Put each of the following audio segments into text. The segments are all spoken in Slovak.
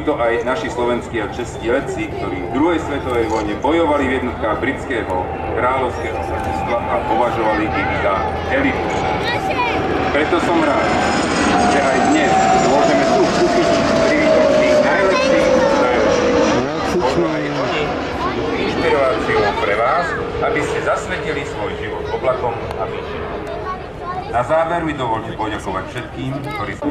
to aj naši slovenskí a českí letci, ktorí v druhej svetovej vojne bojovali v jednotkách britského kráľovského letectva a považovali ich za elitu. Preto som rád, že aj dnes môžeme tu v Kuchyni privítať tých najlepších. Možno aj oni budú inšpiráciou pre vás, aby ste zasvetili svoj život oblakom a myšľou. Na záver mi dovolte poďakovať všetkým, ktorí sú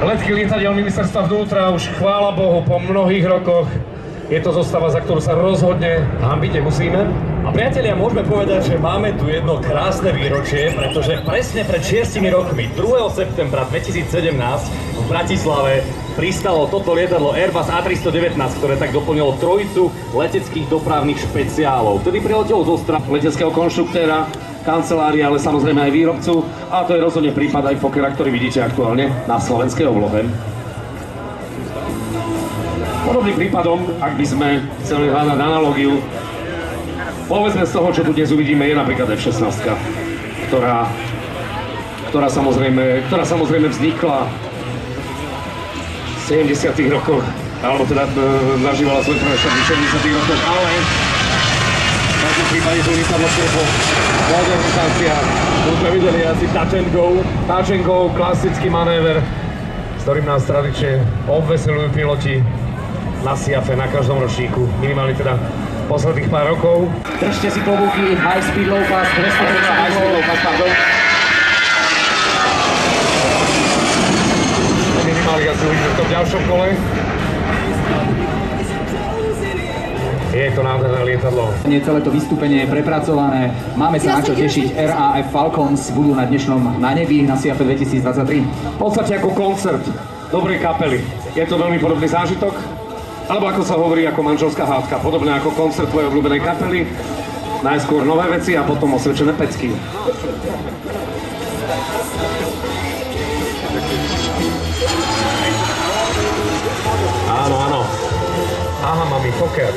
letky lietadiel ministerstva vnútra už chvála Bohu po mnohých rokoch. Je to zostava, za ktorú sa rozhodne hanbiť nemusíme. A priatelia, môžeme povedať, že máme tu jedno krásne výročie, pretože presne pred 6 rokmi, 2. septembra 2017 v Bratislave pristalo toto lietadlo Airbus A319, ktoré tak doplnilo trojicu leteckých dopravných špeciálov. Vtedy priletelo zo strany leteckého konštruktéra, kancelárie, ale samozrejme aj výrobcu. A to je rozhodne prípad aj Fokkera, ktorý vidíte aktuálne na slovenskej oblohe. Podobným prípadom, ak by sme chceli hľadať analogiu, povedzme z toho, čo tu dnes uvidíme, je napríklad F-16, ktorá samozrejme vznikla v 70. rokoch, alebo teda zažívala svoj prvé v 70. rokoch, ale v každom prípade to lietadlo po modernizáciách. Tu sme videli asi touch and go, klasický manéver, s ktorým nás tradične obveselujú piloti na SIAFe na každom ročníku, minimálne teda posledných pár rokov. Držte si klobúky, high speed, low pass, high speed, low pass, pardon. Minimálne asi uvidíme v tom ďalšom kole. Je to nádherné lietadlo. Celé to vystúpenie je prepracované. Máme sa na čo tešiť. RAF Falcons budú na dnešnom na nebi na SIAFe 2023. V podstate ako koncert dobrej kapely. Je to veľmi podobný zážitok. Alebo ako sa hovorí, ako manželská hádka, podobne ako koncert tvojej obľúbenej kapely. Najskôr nové veci a potom osvedčené pecky. Áno, áno. Aha, mami, Fokker.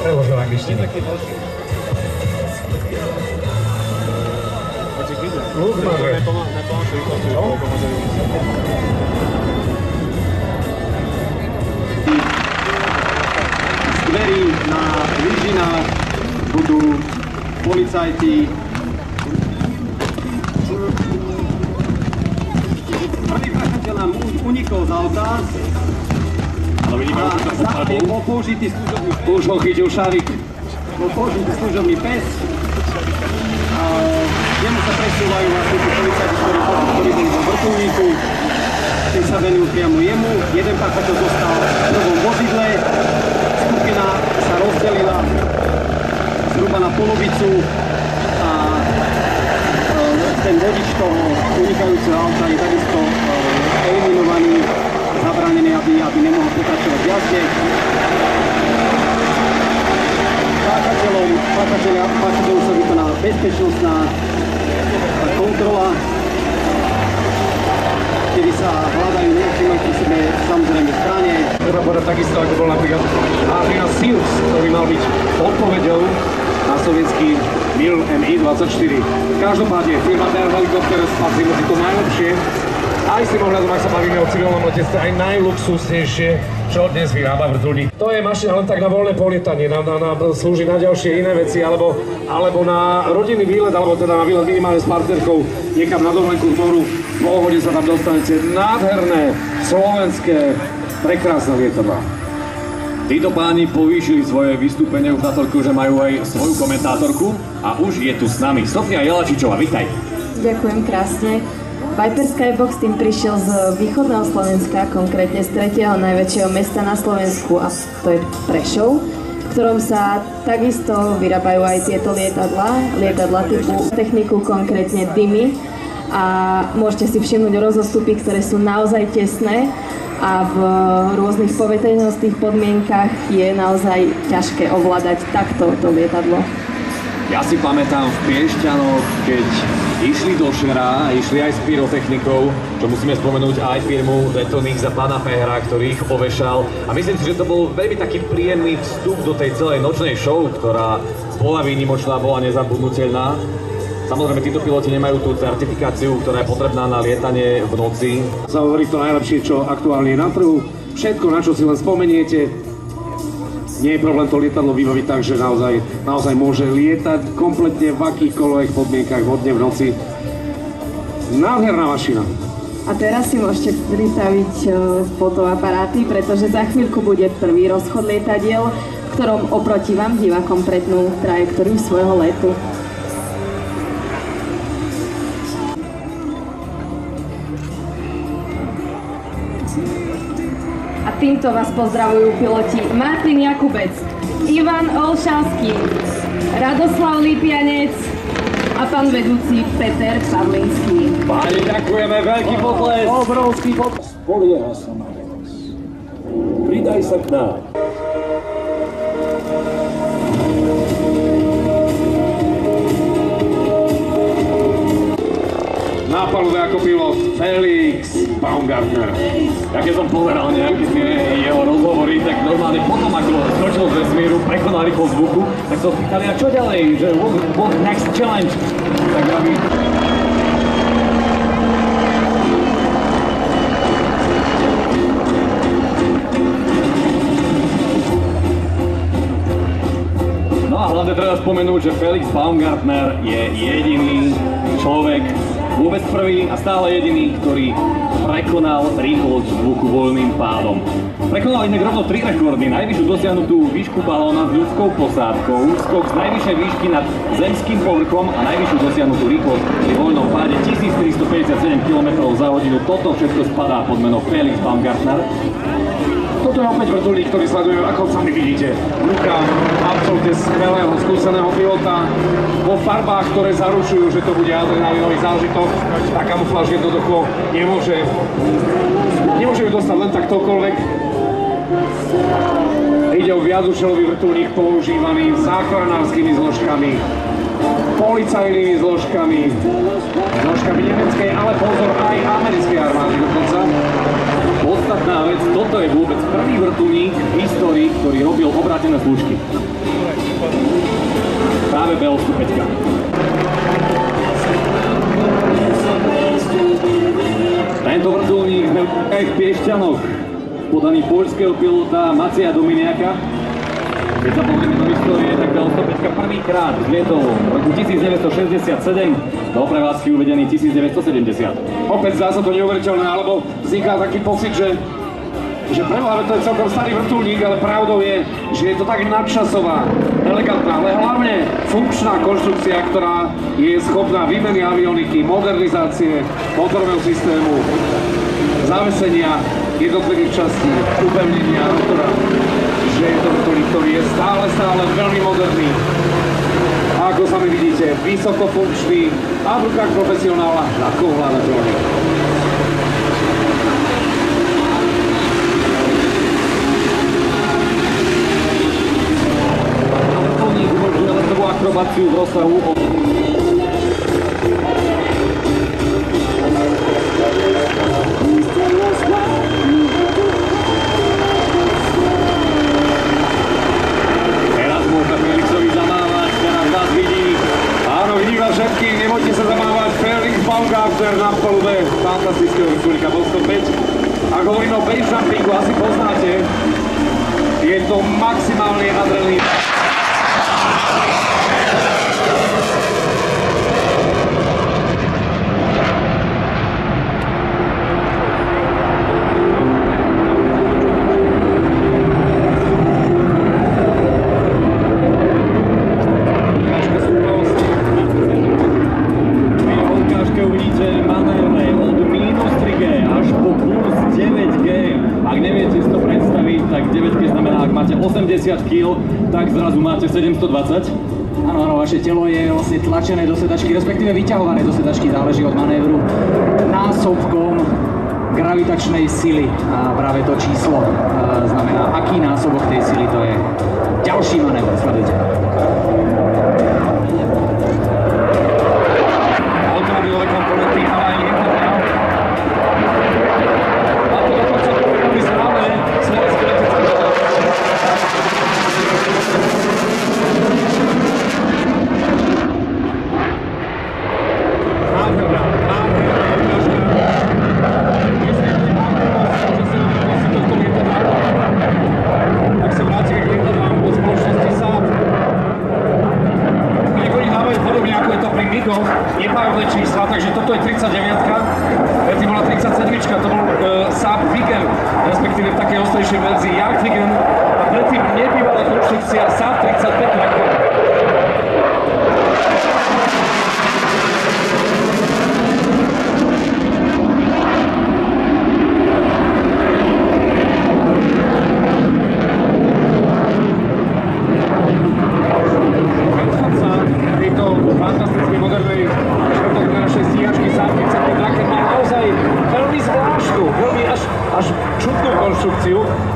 Preložil angličtinu. Luk, madre. Dverí na výžinách budú policajti. Prvý páchateľ nám unikol z auta a bol použitý služobný pes. Už ho chytil šarik. Bol použitý služobný pes. Jemu sa presúvajú vlastne tí policajti, ktorí boli vo vrtuľníku. Tí sa venujú priamo jemu. Jeden páchateľ zostal v novom vozidle. Skupina sa rozdelila zhruba na polovicu a ten vodič toho unikajúceho auta je takisto eliminovaný, zabránený, aby nemohol pokračovať v jazde. Páchateľom sa vykoná bezpečnostná kontrola, kedy sa hľadajú nechýmajú pri sebe samozrejme strane. Treba povedať takisto, ako bol napríklad A13 Sirius, ktorý mal byť odpoveďou na sovietský Mil Mi-24. Každopádne firma DR Helicopters patrí medzi to najlepšie. Aj s tým ohľadom, ak sa bavíme o civilnom letectve, aj najluxusnejšie, čo dnes vyrába vrtuľník. To je mašina len tak na voľné polietanie, slúži na ďalšie iné veci, alebo na rodinný výlet, alebo teda na výlet minimálne s partnerkou niekam na dovolenku, ktorú v pohode sa tam dostanete. Nádherné, slovenské, prekrásne lietadlá. Títo páni povýšili svoje vystúpenie už natoľko, že majú aj svoju komentátorku a už je tu s nami Sofia Jelačičová, vitaj. Ďakujem krásne. Viper Skybox tým prišiel z východného Slovenska, konkrétne z 3. najväčšieho mesta na Slovensku, a to je Prešov, v ktorom sa takisto vyrábajú aj tieto lietadla typu techniku, konkrétne dymy, a môžete si všimnúť rozostupy, ktoré sú naozaj tesné a v rôznych poveternostných podmienkach je naozaj ťažké ovládať takto to lietadlo. Ja si pamätám v Piešťanoch, keď išli do Šera, išli aj s pyrotechnikou, čo musíme spomenúť aj firmu Detonix za pána Fehra, ktorý ich ovešal. A myslím si, že to bol veľmi taký príjemný vstup do tej celej nočnej show, ktorá bola výnimočná, bola nezabudnutelná. Samozrejme, títo piloti nemajú tú certifikáciu, ktorá je potrebná na lietanie v noci. Sa hovorí to najlepšie, čo aktuálne je na trhu. Všetko, na čo si len spomeniete, nie je problém to lietadlo vybaviť tak, že naozaj môže lietať kompletne v akýchkoľvek podmienkach vodne v noci. Nádherná mašina. A teraz si môžete pristaviť fotoaparáty, pretože za chvíľku bude prvý rozchod lietadiel, v ktorom oproti vám divákom pretnú trajektóriu svojho letu. Týmto vás pozdravujú piloti Martin Jakubec, Ivan Olšanský, Radoslav Lipianec a pán vedúci Peter Pavlinský. Páni, ďakujeme, veľký potles! Obrovský potles! Spolieha sa na vás. Pridaj sa k nám. Na palube ako pilot Felix Baumgartner. Ja keď som pozeral nejaké jeho rozhovory, tak normálne potom ako skočil z vesmíru, prekonal rýchlosť zvuku, tak sa spýtali, a čo ďalej, že what next challenge? Tak aby... No a hlavne treba spomenúť, že Felix Baumgartner je jediný človek, vôbec prvý a stále jediný, ktorý prekonal rýchlosť zvuku voľným pádom. Prekonal inak rovno 3 rekordy. Najvyššiu dosiahnutú výšku balóna s ľudskou posádkou, skok z najvyššej výšky nad zemským povrchom a najvyššiu dosiahnutú rýchlosť pri voľnom páde 1457 km za hodinu. Toto všetko spadá pod meno Felix Baumgartner. Toto je opäť vrtuľník, ktorý sledujú, ako sami vidíte. Ruka absolútne skvelého, skúseného pilota vo farbách, ktoré zaručujú, že to bude adrenalinový zážitok. Tá kamufláž jednoducho nemôže ju dostať len tak ktokoľvek. Ide o viacúčelový vrtuľník používaný záchranárskymi zložkami, policajnými zložkami nemeckej, ale pozor, aj americkej armády dokonca. Podstatná vec, toto je vôbec prvý vrtuľník v histórii, ktorý robil obrátené slúžky. Práve BL-105. Tento vrtuľník sme aj v Piešťanoch v podaní poľského pilota Macia Dominiaka. Keď sa pozrieme do histórie, tak BL-105 prvýkrát vzlietol v roku 1967, do prevádzky uvedený 1970. Opäť zdá sa to neuveriteľné, alebo vzniká taký pocit, že prehľadne to je celkom starý vrtuľník, ale pravdou je, že je to tak nadčasová, elegantná, ale hlavne funkčná konštrukcia, ktorá je schopná výmeny avioniky, modernizácie motorového systému, zavesenia jednotlivých častí, upevnenia rotora, že je to vrtuľník, ktorý je stále veľmi moderný. A ako sami vidíte, vysokofunkčný a v rukách profesionála ľahko ovládateľný. Vrtuľník umožňuje letovú akrobáciu v rozsahu nebojte sa zamávať, Felix Baumgartner na palube fantastického vrtuľníka BL-105. Ak hovoríme o base jumpingu, asi poznáte, je to maximálny adrenalín. kg, tak zrazu máte 720. Áno, vaše telo je vlastne tlačené do sedačky, respektíve vyťahované do sedačky, záleží od manévru, násobkom gravitačnej sily. A práve to číslo znamená, aký násobok tej sily to je. Ďalší manévr, sledujte. rokoch, nepárovné čísla, takže toto je 39-ka, predtým bola 37-čka, to bol Saab Viggen, respektíve v takej ostrejšej verzii Jagdvigen a predtým nebývalá konštrukcia Saab 35.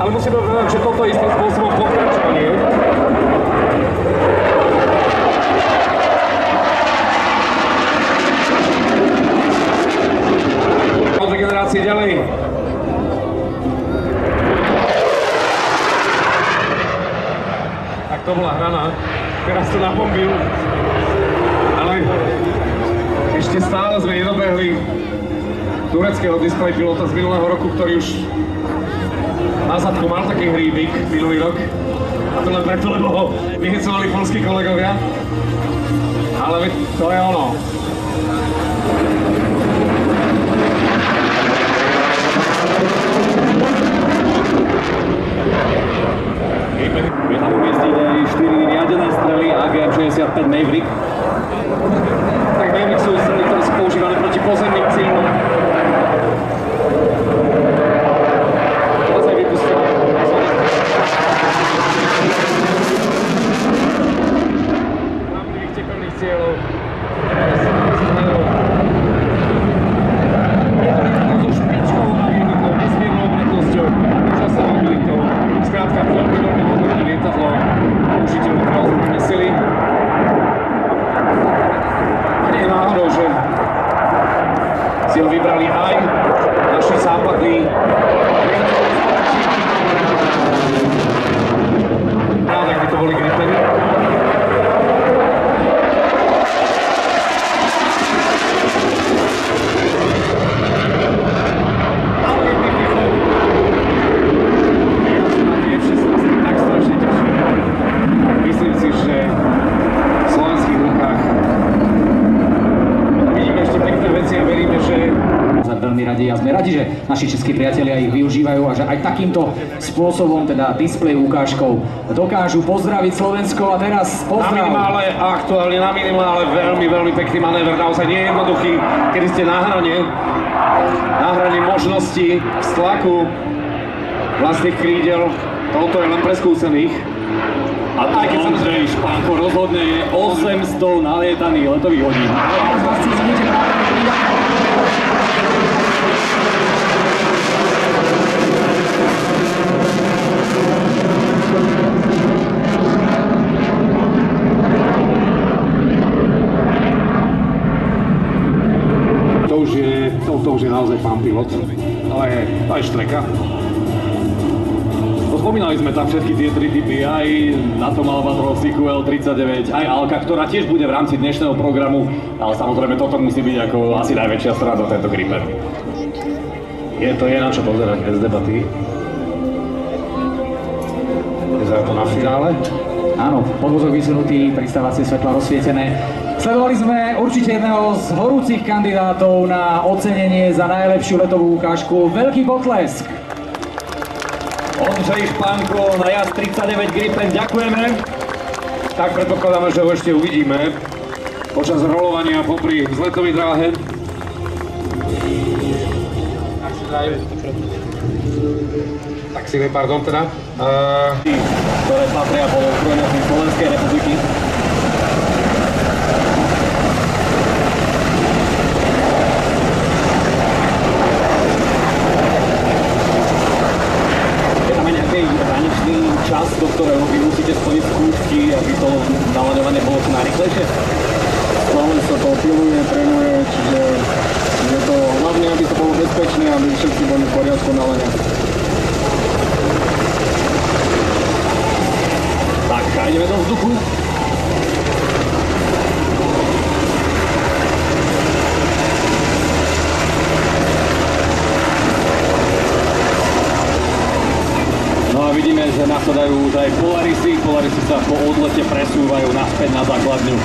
Ale musíme povedať, že toto istým spôsobom pokračovanie. O dve generácie ďalej. Tak to bola hrana, teraz to napombil. Ale ešte stále sme nedobehli tureckého display pilota z minulého roku, ktorý už na zadku mal taký hríbik minulý rok. A to len preto, lebo ho vyhecovali polskí kolegovia. Ale to je ono. Je tam umiestniť aj 4 riadené strely AGM-65 Maverick. Tak Maverick sú strely, ktoré sú používané proti pozemným cieľom. Cieľov. So špičkovou agilitou, nesmiernou obratnosťou, časovou agilitou. Skrátka, veľmi hodnotné lietadlo užiteľov králové sily. A nie je náhodou, že si ho vybrali aj naši západní tak by to boli Gripeny. A sme radi, že naši českí priatelia ich využívajú a že aj takýmto spôsobom, teda displej ukážkou, dokážu pozdraviť Slovensko. A teraz pozdrav. Na minimále, aktuálne na minimále, veľmi, veľmi pekný manéver, naozaj nie je jednoduchý, kedy ste na hrane možností z tlaku vlastných krídel, toto je len pre skúsených. A aj keď Ondřej Špánko rozhodne je 800 nalietaných letových hodín. To už je naozaj pán pilot, ale aj štreka. Spomínali sme tam všetky tie 3 typy, aj NATO Albatros, CQL-39, aj Alka, ktorá tiež bude v rámci dnešného programu, ale samozrejme toto musí byť ako asi najväčšia strana tento Gripen. Je na čo pozerať bez debaty. Vyzerá to na finále. Áno, podvozok vysunutý, pristávacie svetla rozsvietené. Sledovali sme určite jedného z horúcich kandidátov na ocenenie za najlepšiu letovú ukážku. Veľký potlesk! Ondřej Špánko na jazd 39 Gripen, ďakujeme. Tak predpokladáme, že ho ešte uvidíme počas rolovania popri vzletovej dráhe. Taxíny, pardon teda. Ktoré patria po ozbrojenosti Slovenskej republiky. Čas, do ktorého vy musíte splniť skúšky, aby to nalaňovanie bolo čo najrychlejšie? Stále sa to piluje, trénuje, čiže je to hlavne, aby to bolo bezpečné, aby všetci boli v poriadku nalaňať. Tak, a ideme do vzduchu. Vidíme, že nasadajú už aj Polarisy sa po odlete presúvajú naspäť na základňu.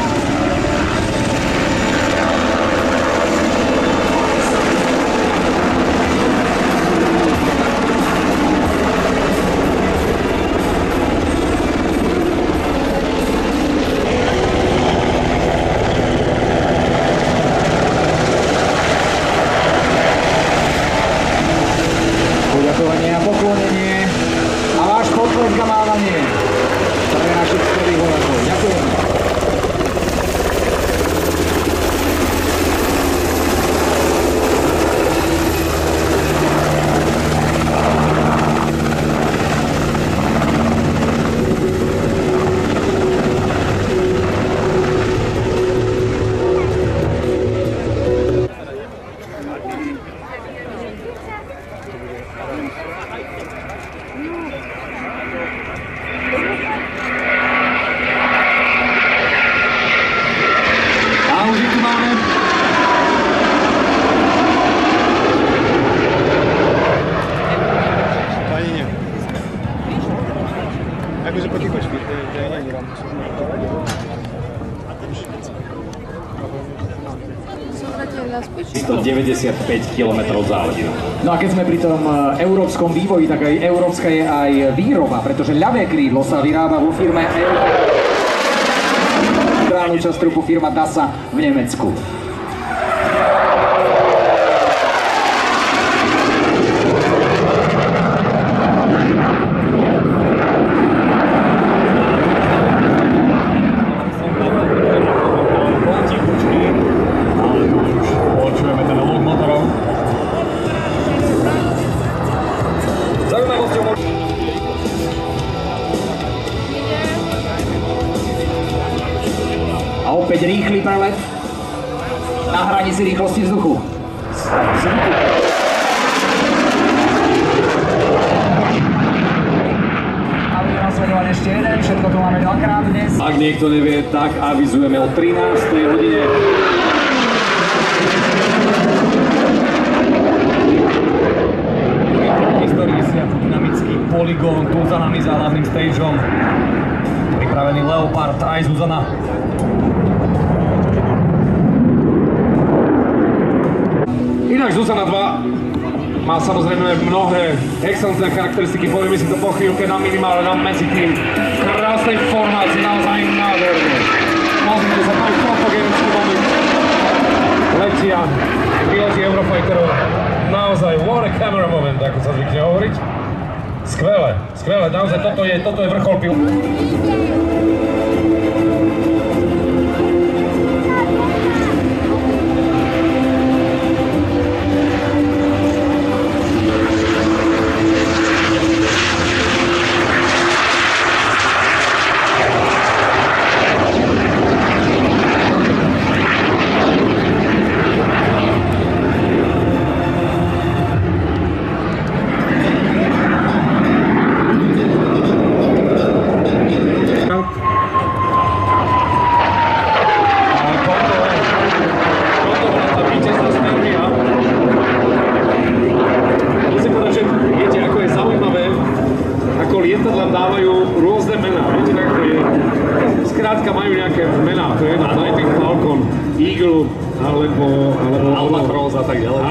195 km za hodinu. No a keď sme pri tom európskom vývoji, tak aj európska je aj výroba, pretože ľavé krídlo sa vyrába vo firme Centrálnu časť trupu firma DASA v Nemecku. A opäť rýchly prelet na hranici rýchlosti vzduchu. A budeme nasledovať ešte jeden, všetko tu máme dvakrát dnes. Ak niekto nevie, tak avizujeme o 13. hodine. Histórii sviatu dynamický poligón, tu za nami za hlavným stageom. Pripravený Leopard aj Zuzana. Inak Zuzana 2 má samozrejme mnohé excelentné charakteristiky, povieme si to po chvíľke na minimálne na medzi tým. V krásnej formácii, naozaj nádherné. Pozrite sa, majú fotogenický moment. Letia piloti Eurofighterov. Naozaj, what a camera moment, ako sa zvykne hovoriť. Skvelé, skvelé, naozaj toto je vrchol pil. Lietadlám dávajú rôzne mená, viete, tak to je. Skrátka majú nejaké mená, to je na Lightning Falcon, Eagle, alebo Albatros a tak ďalej.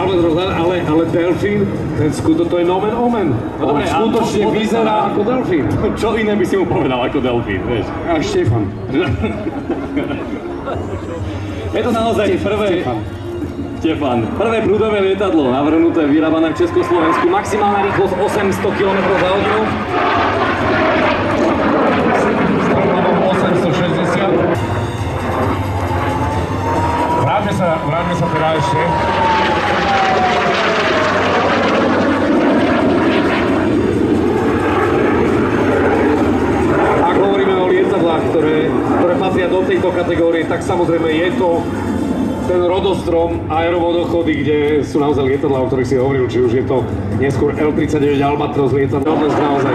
Ale delfín, ten to je nomen omen. On skutočne vyzerá ako delfín. Čo iné by si mu povedal ako delfín, vieš? A Štefan. Je to naozaj prvé prúdové lietadlo, navrhnuté, vyrábané v Československu, maximálna rýchlosť 800 km za hodinu. 860. Vráťme sa teda ešte. Ak hovoríme o lietadlách, ktoré patria do tejto kategórie, tak samozrejme je to ten rodostrom aerovodochody, kde sú naozaj lietadlá, o ktorých si hovoril, či už je to neskôr L-39 Albatros lietadlo, dnes naozaj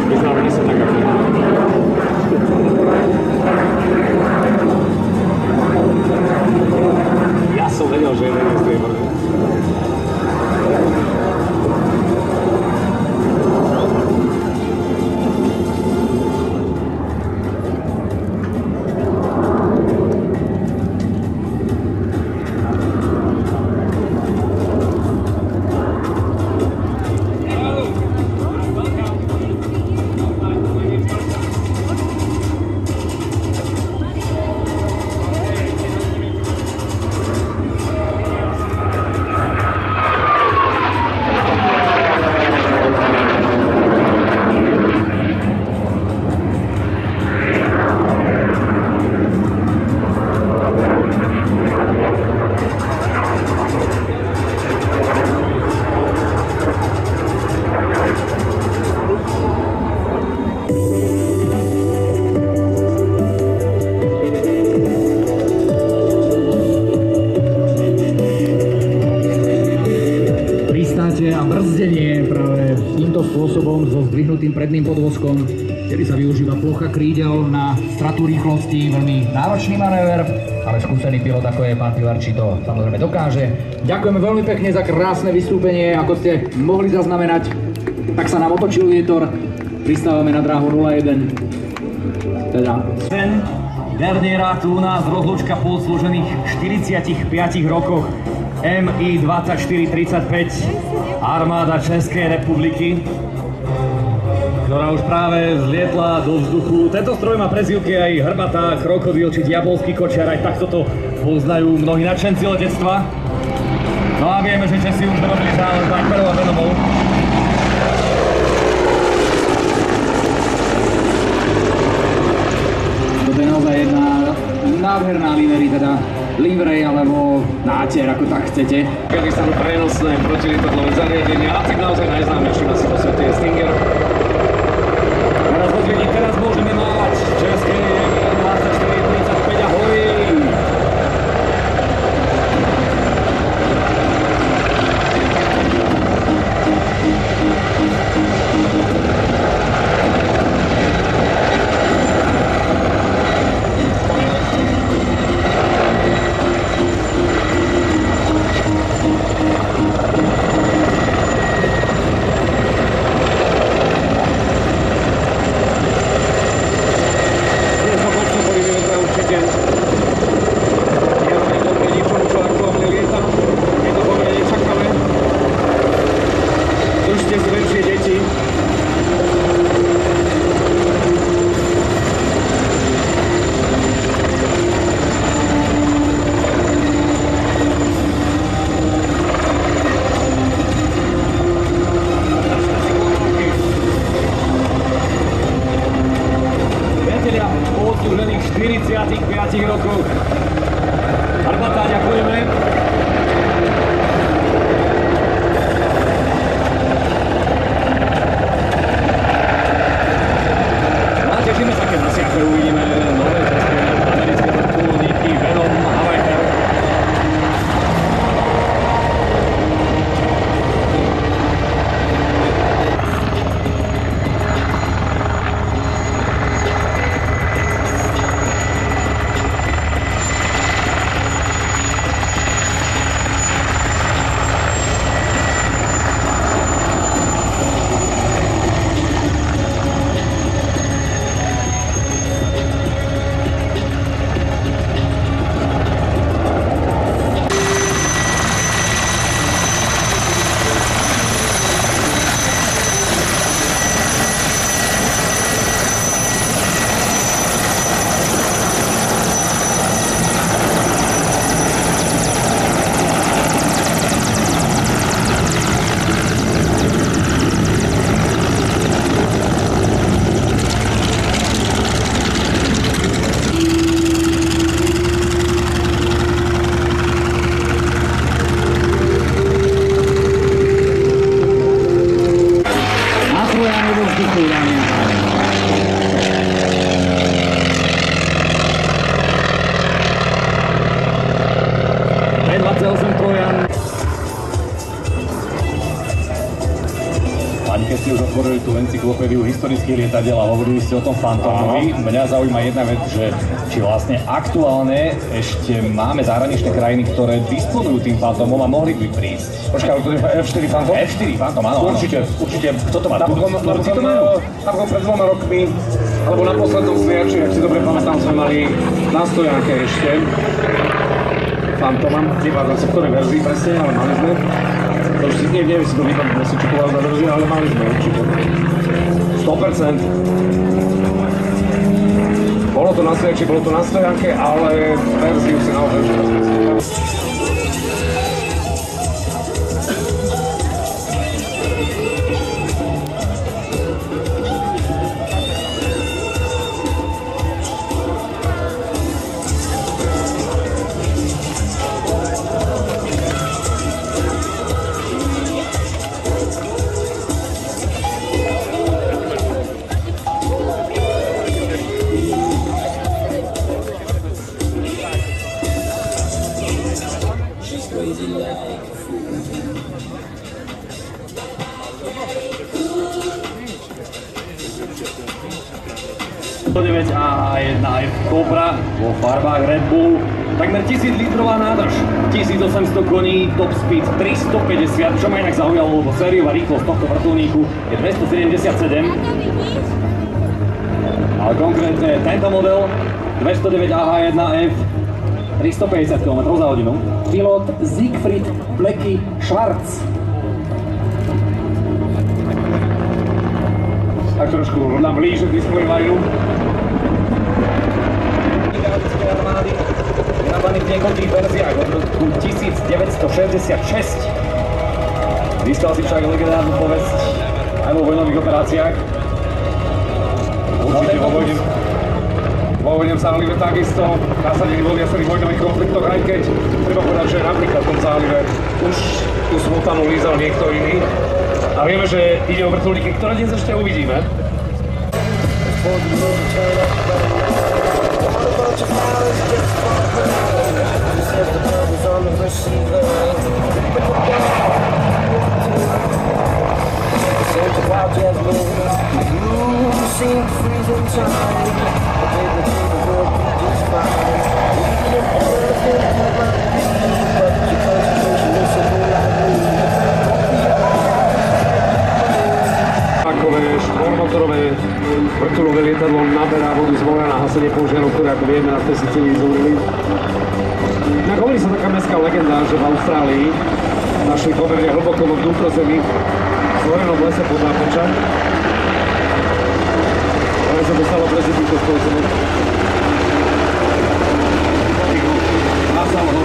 vyzerá sa tak ako. Ja som vedel, že jeden z tej vrdy. A brzdenie práve týmto spôsobom so zdvihnutým predným podvozkom, kedy sa využíva plocha krídel na stratu rýchlosti, veľmi náročný manéver, ale skúsený pilot ako je pán Pilarči to samozrejme dokáže. Ďakujeme veľmi pekne za krásne vystúpenie, ako ste mohli zaznamenať. Tak sa nám otočil vietor, pristávame na dráhu 01. Teda Sen Derniera tu u nás rozlúčka po odslužených 45 rokoch MI 2435 armáda Českej republiky, ktorá už práve zlietla do vzduchu. Tento stroj má prezývky aj Hrbatá, Krokodil či Diabolský kočiar, aj takto to poznajú mnohí nadšenci letectva. No a vieme, že Česi už robili zálež Viperov a Venomov. Toto je naozaj jedna nádherná livery, teda livery alebo náter, ako tak chcete. Kedy sa tu prenosné protilietadlové zariadenia, asi naozaj najznámejším asi po svete je Stinger. Teraz pozriete, teraz môžeme mať české 2435 ahoj! Rokov. Hrbatá, ďakujeme. No a tešíme sa, keď na siache uvidíme nové české americké vrtuľníky Venom a Viper. Keď ste už otvorili tú encyklopédiu historických lietadiel a hovorili ste o tom Phantomovi, mňa zaujíma jedna vec, že či vlastne aktuálne ešte máme zahraničné krajiny, ktoré disponujú tým Phantomom a mohli by prísť. Počkaj, ale to je F4 Phantom? F4 Phantom, áno. Určite. Kto to má? Turci to majú? Napokon pred 2 rokmi, alebo na poslednom sliači, ak si dobre pamätám, sme mali na stojanke ešte Phantoma, neviem zase v ktorej verzii presne, ale mali sme. To už si neviem si to vypadať, že si čukoval za verziu, ale mali sme určite. 100%. Bolo to na sliači, bolo to na stojanke, ale verziu si naozaj už A1F Cobra vo farbách Red Bull, takmer 1000 litrová nádrž, 1800 koní, top speed 350, čo ma inak zaujalo, lebo sériová rýchlosť tohto vrtuľníku je 277. Ale konkrétne tento model 209 AH1F 350 km za hodinu. Pilot Siegfried Bleky Schwarz. Tak trošku nám blíže displejvajú. Armády, vyrábaný v niekoľkých verziách od roku 1966. Získal si však legendárnu povesť aj vo vojnových operáciách. Určite vo vojnom zálive takisto nasadení vo viacerých vojnových konfliktoch, aj keď treba povedať, že napríklad v tom zálive už tú smotanu lízal niekto iný. A vieme, že ide o vrtuľníky, ktoré dnes ešte uvidíme. Štvormotorové vrtuľové lietadlo naberá vodu z mora na hasenie požiarov, ktoré, ako vieme, na tej Sicílii zúrili. Inak hovorí sa taká mestská legenda, že v Austrálii našli pomerne hlboko vo vnútrozemí v zhorenom lese pod Nápoča, ktoré sa dostalo pre zbytko spôsobom. Nasal ho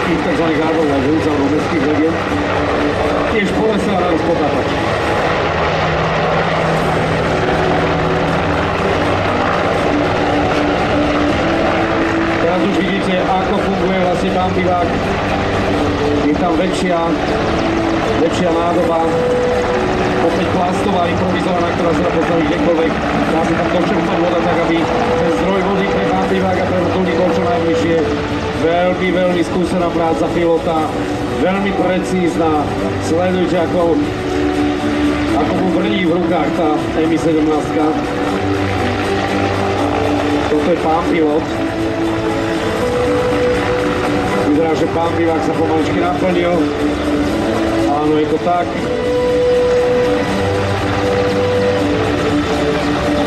tých tzv. Arbor Legends, alebo mestských legend, tiež po lese a naraz pod Nápoč. Teraz už vidíte, ako funguje vlastne tam bivák. Je tam väčšia nádoba, opäť plastová, improvizovaná, ktorá sa dá postaviť kdekoľvek. Dá sa tam dočerpať voda tak, aby ten zdroj vody pre tam bivák a pre vrtuľník bol čo najbližšie. Veľmi, veľmi skúsená práca pilota, veľmi precízna. Sledujte, ako mu vrní v rukách tá Mi-17. Toto je pán pilot. Vyzerá, že pán bivák sa pomaličky naplnil. Áno, je to tak.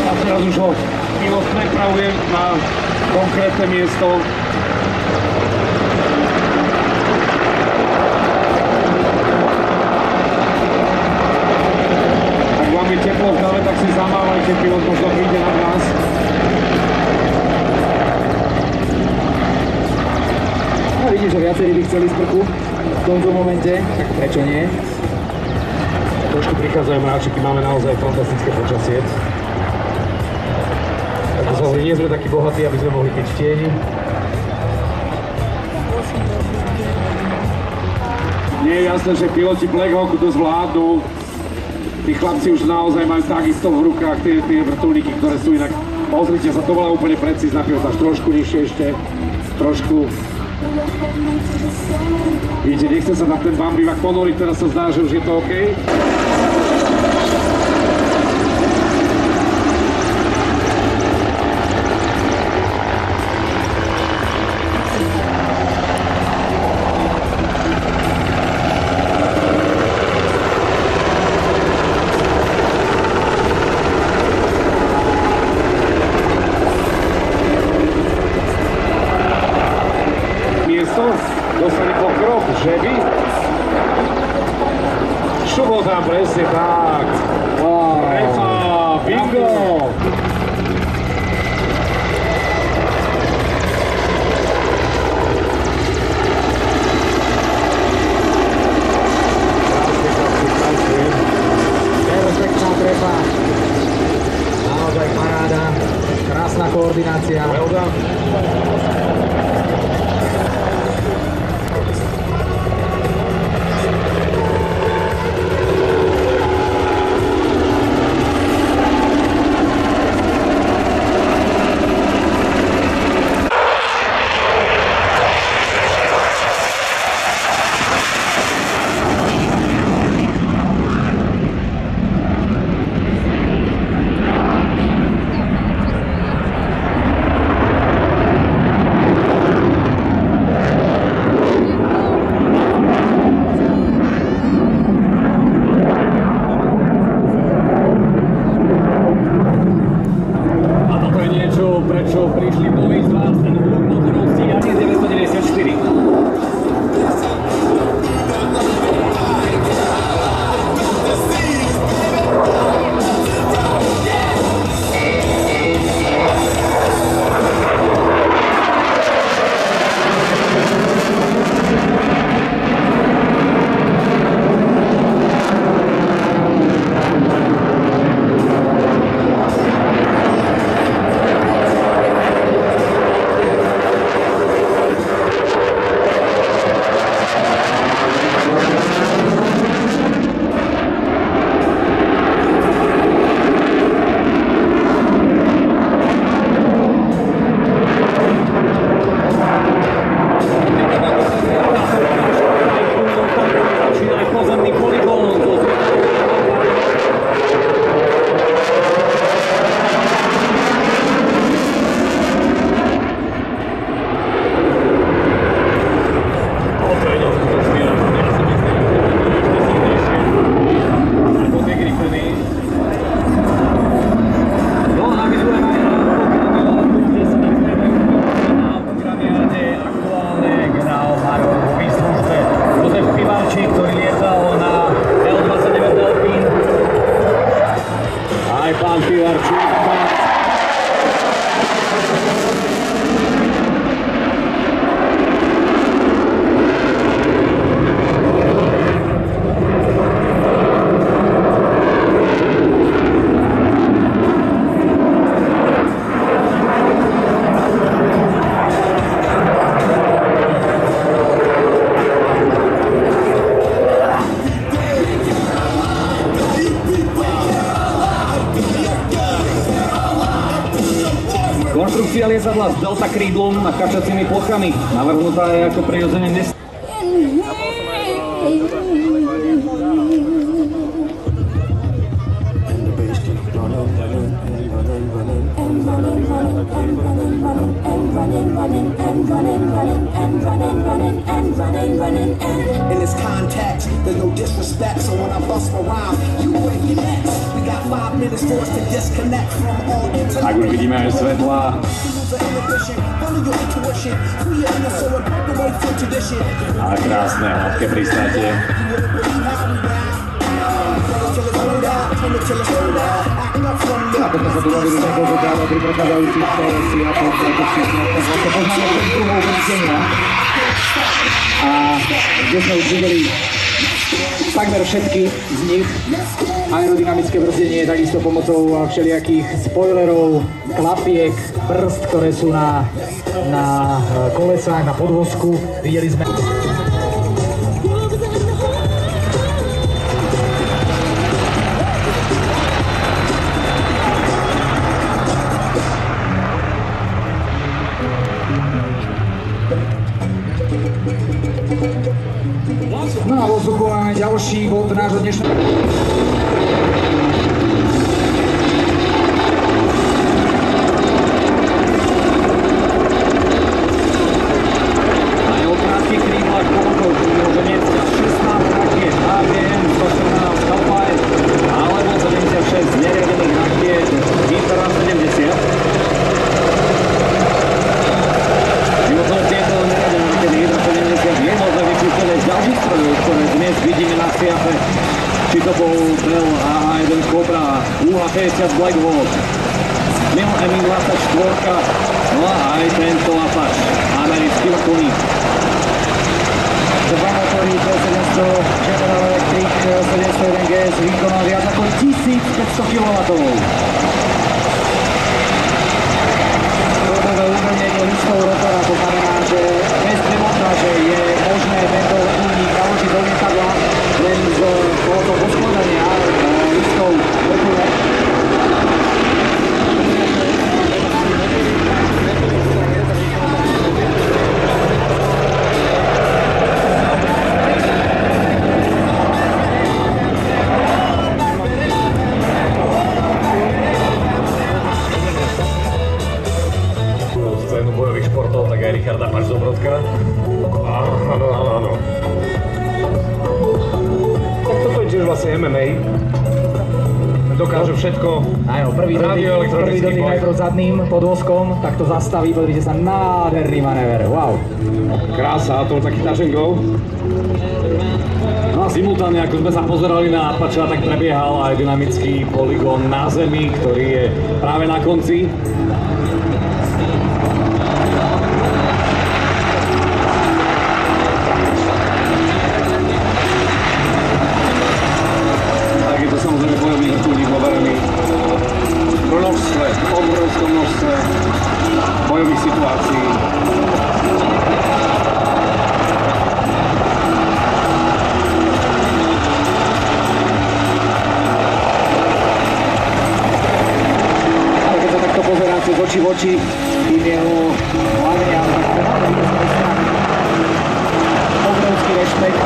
A teraz už ho pilot prepravuje na konkrétne miesto. Ak vám je teplo v hlave, tak si zamávajte, pilot možno príde na nás. A vidím, že viacerí by chceli sprchu v tomto momente, tak prečo nie? Trošku prichádzajú mráčiky, máme naozaj fantastické počasie. Ako sa hovorí, nie sme takí bohatí, aby sme mohli piť v tieni. Nie je jasné, že piloti Black Hawku to zvládnu. Tí chlapci už naozaj majú takisto v rukách tie vrtuľníky, ktoré sú inak... Pozrite sa, to bola úplne precízna pilota, až trošku nižšie ešte, trošku. Vidíte, nechce sa na ten bambivák ponoriť, teraz sa zdá, že už je to OK. Dostane pokrok, že by? Šubo tam presne tak. Prefa, bingo! Perfektná trefa. Naozaj paráda. Krásna koordinácia. Well done. vyšli mnohí z vás, ten hluk motorov stíhačky 994. Konštrukcia lietadla s delta krídlom a kačacími plochami. Navrhnutá je ako prirodzene In this context, there's no disrespect, so when I bust around, you break your necks. We got 5 minutes for us to disconnect from all intellect. Tak už vidíme aj svetla. A krásne, hladké pristátie. A potom sa tu robili nekoľkokrát pri prechádzajúcich siapoch, vlastne poznáme ten druhou brzdenia. A kde sme už videli takmer všetky z nich. Aerodynamické brzdenie, takisto pomocou všelijakých spoilerov, klapiek, brzd, ktoré sú na kolesách, na podvozku. Videli sme... No a vo vzduchu máme ďalší bod nášho dnešného... Či to bol Bell AH1 Cobra, UH-50 Blackhawk, Mil Mi-24, no a aj tento Apache, americký vrtulník. Dva motory T700 General Electric 701 GS výkonom viac ako 1500 kW. Rodové uvoľnenie listov rotora, to znamená, že bez demontáže je možné tento vrtulník naložiť do lietadla len z tohoto poskladania listov vrtule. Scénu bojových športov, tak aj Richard Apache z Dobrodka. Áno. Tak toto je tiež vlastne MMA. dokáže všetko. Áno, prvý dotyk najprv zadným podvozkom, tak to zastaví, pozrite sa, nádherný manéver, wow. Krása, to taký touch and go. No a simultánne, ako sme sa pozerali na Apache, tak prebiehal aj dynamický polygón na zemi, ktorý je práve na konci. Tak je to samozrejme bojový vrtuľník overený v množstve, obrovskom množstve bojových situácií. Pozeráte z očí v oči tým jeho hlavňam, obrovský rešpekt.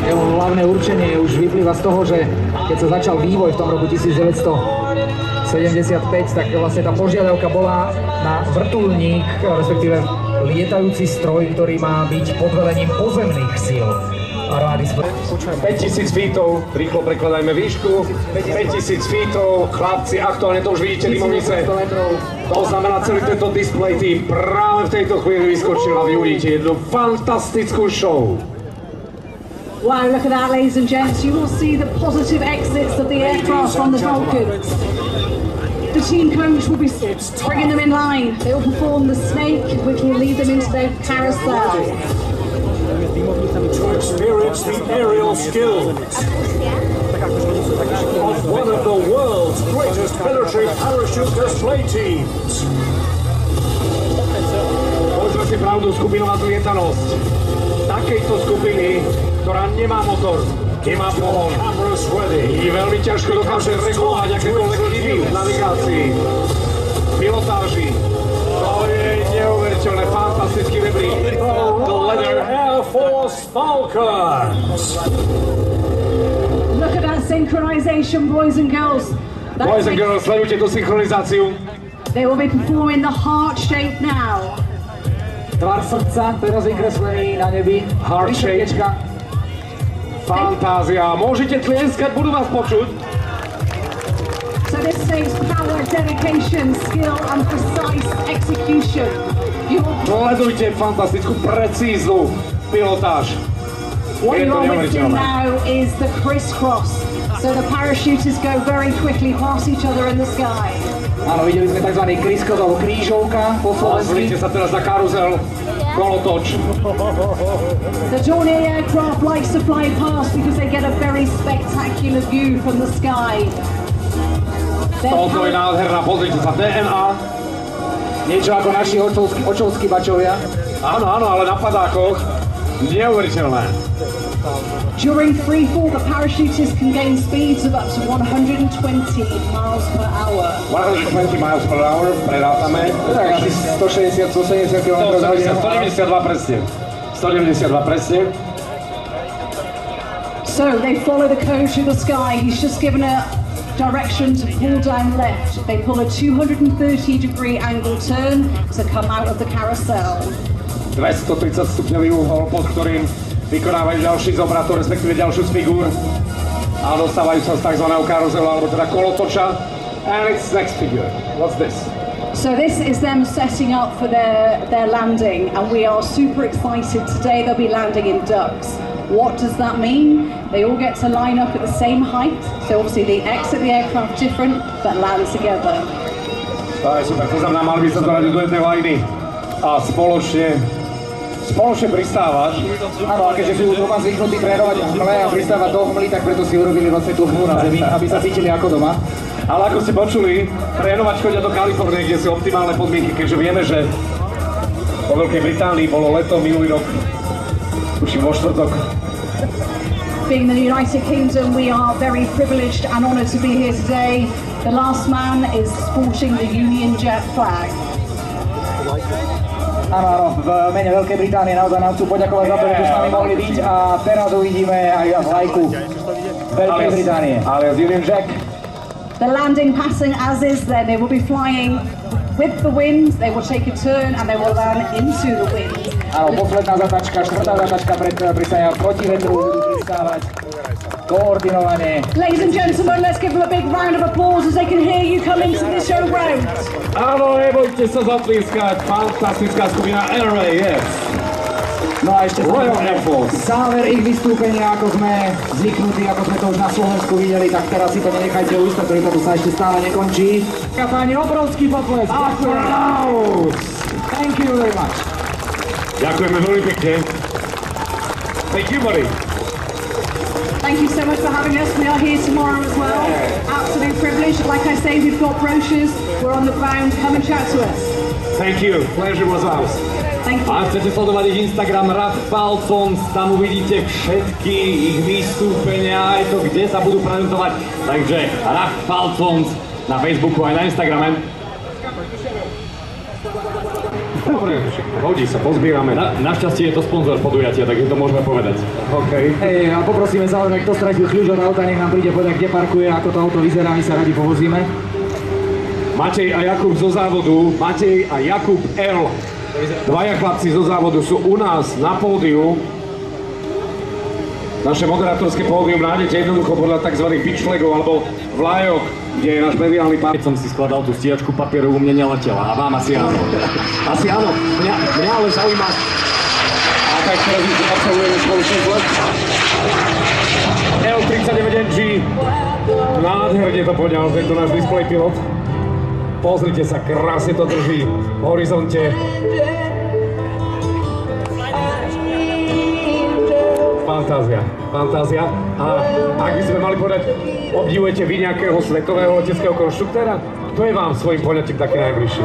Jeho hlavné určenie už vyplýva z toho, že keď sa začal vývoj v tom roku 1975, tak vlastne tá požiadavka bola na vrtuľník, respektíve lietajúci stroj, ktorý má byť pod velením pozemných síl armády. 5000 feetov, rýchlo prekladajme výšku, 5000 feetov, chlapci, aktuálne to už vidíte Limovnice. To znamená, celý tento display tým práve v tejto chvíli vyskočil a vy uvidíte jednu fantastickú show. Wow, look at that, ladies and gents. You will see the positive exits of the aircraft from the Falcons. The team coach will be bringing them in line. They will perform the snake, which will lead them into their carousel. To experience the aerial skills of one of the world's greatest military parachute display teams. Povedzme si pravdu, skupinová zlietanosť takejto skupiny, ktorá nemá motor, nemá pohon, je veľmi ťažko dokáže regulovať akékoľvek chyby v navigácii, pilotáži. To je neuveriteľné, fantastický rebrík. The Leather Air Force Falcons. Look at that synchronization, boys and girls. Boys and girls, sledujte tú synchronizáciu. They will be performing the heart shape now. Tvar srdca, teraz vykreslený na nebi. Heart shape. Fantázia. Môžete tlieskať, budú vás počuť. So this takes power, dedication, skill and precise execution. Sledujte fantastickú, precíznu pilotáž. What you're witnessing now is the crisscross. So the parachutists go very quickly past each other in the sky. Áno, videli sme tzv. Kriskos alebo krížovka po slovensky. Pozrite sa teraz na karuzel, kolotoč. The Dornier aircraft likes to fly past because they get a very spectacular view from the sky. Toto je nádherná, pozrite sa, DNA. Niečo ako naši očovskí bačovia. Áno, áno, ale na padákoch neuveriteľné. During freefall, the parachutists can gain speeds of up to 120 miles per hour. 120 miles per hour, prerátame. Tak asi 160-170 km za hodinu. 192 presne. 192 presne. So they follow the coach in the sky. He's just given a direction to pull down left. They pull a 230-degree angle turn to come out of the carousel. 230 stupňový uhol, pod ktorým vykonávajú ďalší zobrator, respektíve ďalšiu z figúr a dostávajú sa z tzv. Karuzelu, alebo teda kolotoča. And it's next figure. What's this? So this is them setting up for their landing, and we are super excited. Today they'll be landing in ducks. What does that mean? They all get to line up at the same height, so obviously they exit the aircraft different, but land together. To je super, to znamená, mali by sa zaradiť do jednej lajny a spoločne pristávať. Áno, a keďže sú doma zvyknutí trénovať v hmle a pristávať do hmly, tak preto si urobili vlastne tú hmlu na zemi, aby sa cítili ako doma. Ale ako ste počuli, trénovať chodia do Kalifornie, kde sú optimálne podmienky, keďže vieme, že po Veľkej Británii bolo leto minulý rok, tuším vo štvrtok. Being the United Kingdom, we are very privileged and honoured to be here today. The last man is sporting the Union Jack flag. Áno, v mene Veľkej Británie naozaj nám chcú poďakovať za to, že s nami mohli byť a teraz uvidíme aj vlajku Veľkej Británie. Ale Union Jack. The landing pattern as is then, they will be flying with the wind, they will take a turn and they will run into the wind. Áno, posledná zatačka, štvrtá zatačka pristáva proti vetru, budú pristávať koordinovane. Ladies and gentlemen, let's give them a big round of applause as they can hear you come into the showground. Áno, nebojte sa zatlieskať, fantastická skupina Air Ray, yes. No a ešte záver ich vystúpenia, ako sme zvyknutí, ako sme to už na Slovensku videli, tak teraz si to nenechajte ujsť, pretože to sa ešte stále nekončí. A páni, obrovský potlesk. Aplaus! Thank you very much. Ďakujeme veľmi pekne. Thank you, buddy. Thank you so much for having us. We are here tomorrow as well. Absolute privilege. Like I say, we've got brochures. We're on the ground. Come and chat to us. Thank you. Pleasure was ours. A chcete sledovať ich Instagram Raf Falcons, tam uvidíte všetky ich vystúpenia, aj to, kde sa budú prezentovať. Takže Raf Falcons na Facebooku aj na Instagrame. Dobre, hodí sa, pozbierame. Našťastie je to sponzor podujatia, takže to môžeme povedať. OK. Hej, a poprosíme samozrejme, kto stratil kľúč od auta, nech nám príde povedať, kde parkuje, ako to auto vyzerá, my sa radi povozíme. Matej a Jakub zo závodu, Matej a Jakub L. Dvaja chlapci zo závodu sú u nás na pódiu. Naše moderátorské pódium nájdete jednoducho podľa tzv. Pitch flagov alebo vlajok, kde je náš mediálny pán. Keď som si skladal tú stíhačku papieru, u mne neletela a vám asi áno. Asi áno, mňa ale zaujíma. A tak teraz my absolvujeme spoločný zlet. L39NG, nádherne to poňal tento náš display pilot. Pozrite sa, krásne to drží v horizonte. Fantázia, fantázia. A ak by sme mali povedať, obdivujete vy nejakého svetového leteckého konštruktéra? Kto je vám svojím poňatím taký najbližší?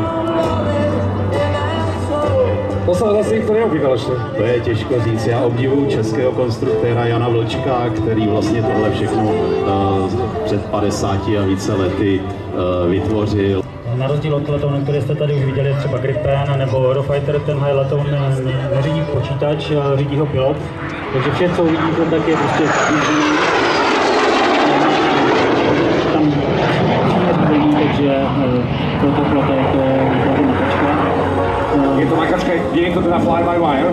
To sa vás asi nikto neopýtal ešte. To je těžko říct, já obdivuju českého konstruktéra Jana Vlčka, který vlastně tohle všechno před 50 a více lety vytvořil. Na rozdíl od letounů, které jste tady už viděli, třeba Gripen nebo Eurofighter, tenhle letoun neřídí počítač, řídí ho pilot. Takže vše, co uvidíte, tak je prostě tam takže proto je to makačka. Je to makačka, je to teda fly-by-wire?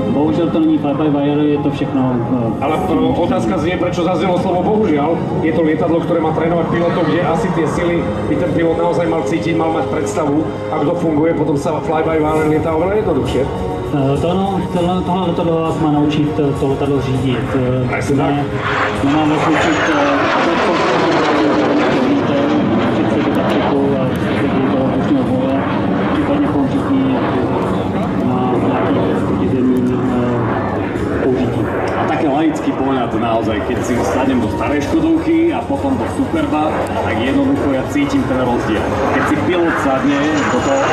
Bohužel to není fly-by-wire, je to všechno... Ale otázka znie, prečo zaznelo slovo bohužiaľ. Je to lietadlo, ktoré má trénovať pilotov, kde asi tie sily by ten pilot naozaj mal cítiť, mal mať predstavu, ako to funguje, potom sa fly-by-wire lietá oveľa jednoduchšie. Tohle letadlo vás má naučit to letadlo řídit. Máme vás učit případně použití na použití. A také laický pohľad naozaj, keď si sadnem do starej Škodovky a potom do Superba, tak jednoducho ja cítim ten rozdiel. Keď si pilot sadne do toho...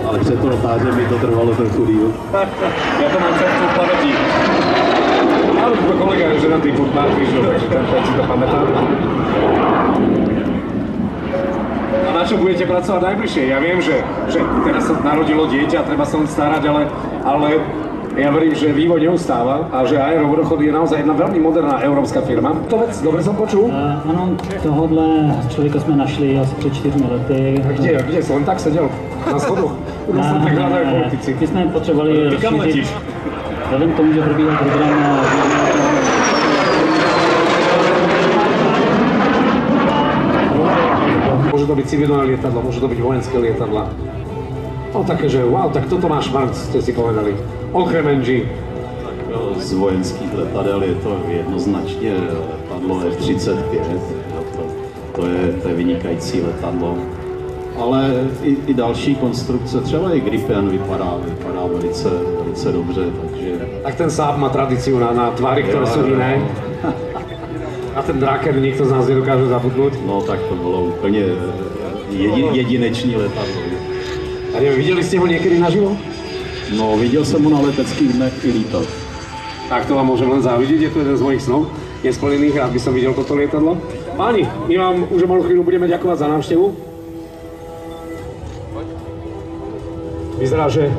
Ale před pilotážem mi to trvalo trochu díl. Ja to mám často v pamäti. Ale to kolega je ženatý fotbal, takže ten si to pamätá. A na čo budete pracovať najbližšie? Ja viem, že teraz sa narodilo dieťa a treba sa len starať, ale ja verím, že vývoj neustáva a že Aerovrchod je naozaj jedna veľmi moderná európska firma. To vec, dobre som počul? Ano, tohohle člověka jsme našli asi před 4 lety. Kde? Len tak seděl na schodu? U nás tam tak hľadajú politici. Ty jsme potřebovali rozšířit. Vzhledem k tomu, že probíhal program Môže to byť civilné lietadlo, môže to byť vojenské lietadla. No také, že wow, tak toto máš Mark, ste si povedali. Okrem NG. Z vojenských letadel je to jednoznačně letadlo F-35. To je vynikající letadlo. Ale i další konstrukce, třeba i Gripen vypadá velice dobře, takže... Tak ten Saab má tradíciu na tvary, ktoré sú iné. A ten Draken nikto z nás nedokáže zabudnúť. No tak to bylo úplně jedinečný letadlo. A neviem, videli ste ho niekedy naživo? No, viděl jsem ho na leteckých dnech i lítat. Tak to vám môžem len závidieť, je to jeden z mojich snov nesplnených, rád by som videl toto lietadlo. Páni, my vám už o malú chvíľu budeme ďakovať za návštevu. Vyzerá, že...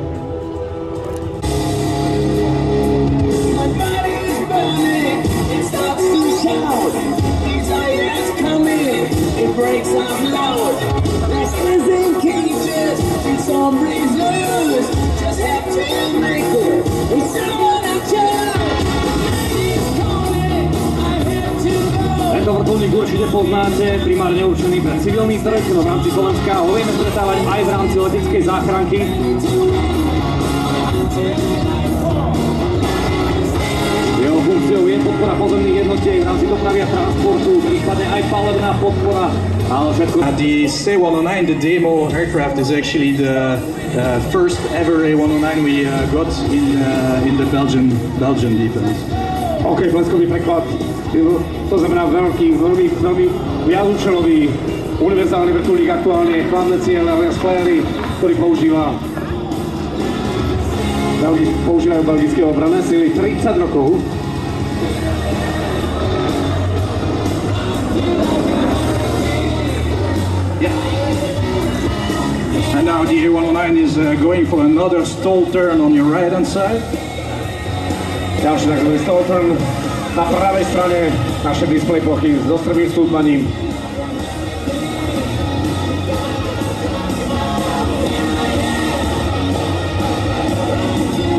It starts to shout, desires coming. of Lord. Restless in cages, and some prisoners just have to make it. And someone I chose. It's calling, I have to go. Tento vrtuľník určite poznáte, primárne určený pre civilný trh, no v rámci Slovenska ho vieme stretávať aj v rámci leteckej záchranky. Jeho funkciou je podpora pozemných jednotiek v rámci dopravy a transportu, prípadne aj palebná podpora, ale všetko. The C-109, the demo aircraft, is actually the first ever A-109 we got in the Belgian defense. OK, bleskový preklad. To znamená veľmi viacúčelový univerzálny vrtuľník, aktuálne hlavné ciele alias Fléry, ktorý používajú belgické obranné sily 30 rokov. And now the A-109 is going for another stall turn on your right hand side. Ďalší takzvaný stall turn na pravej strane našej display plochy s dostrelným stúpaním.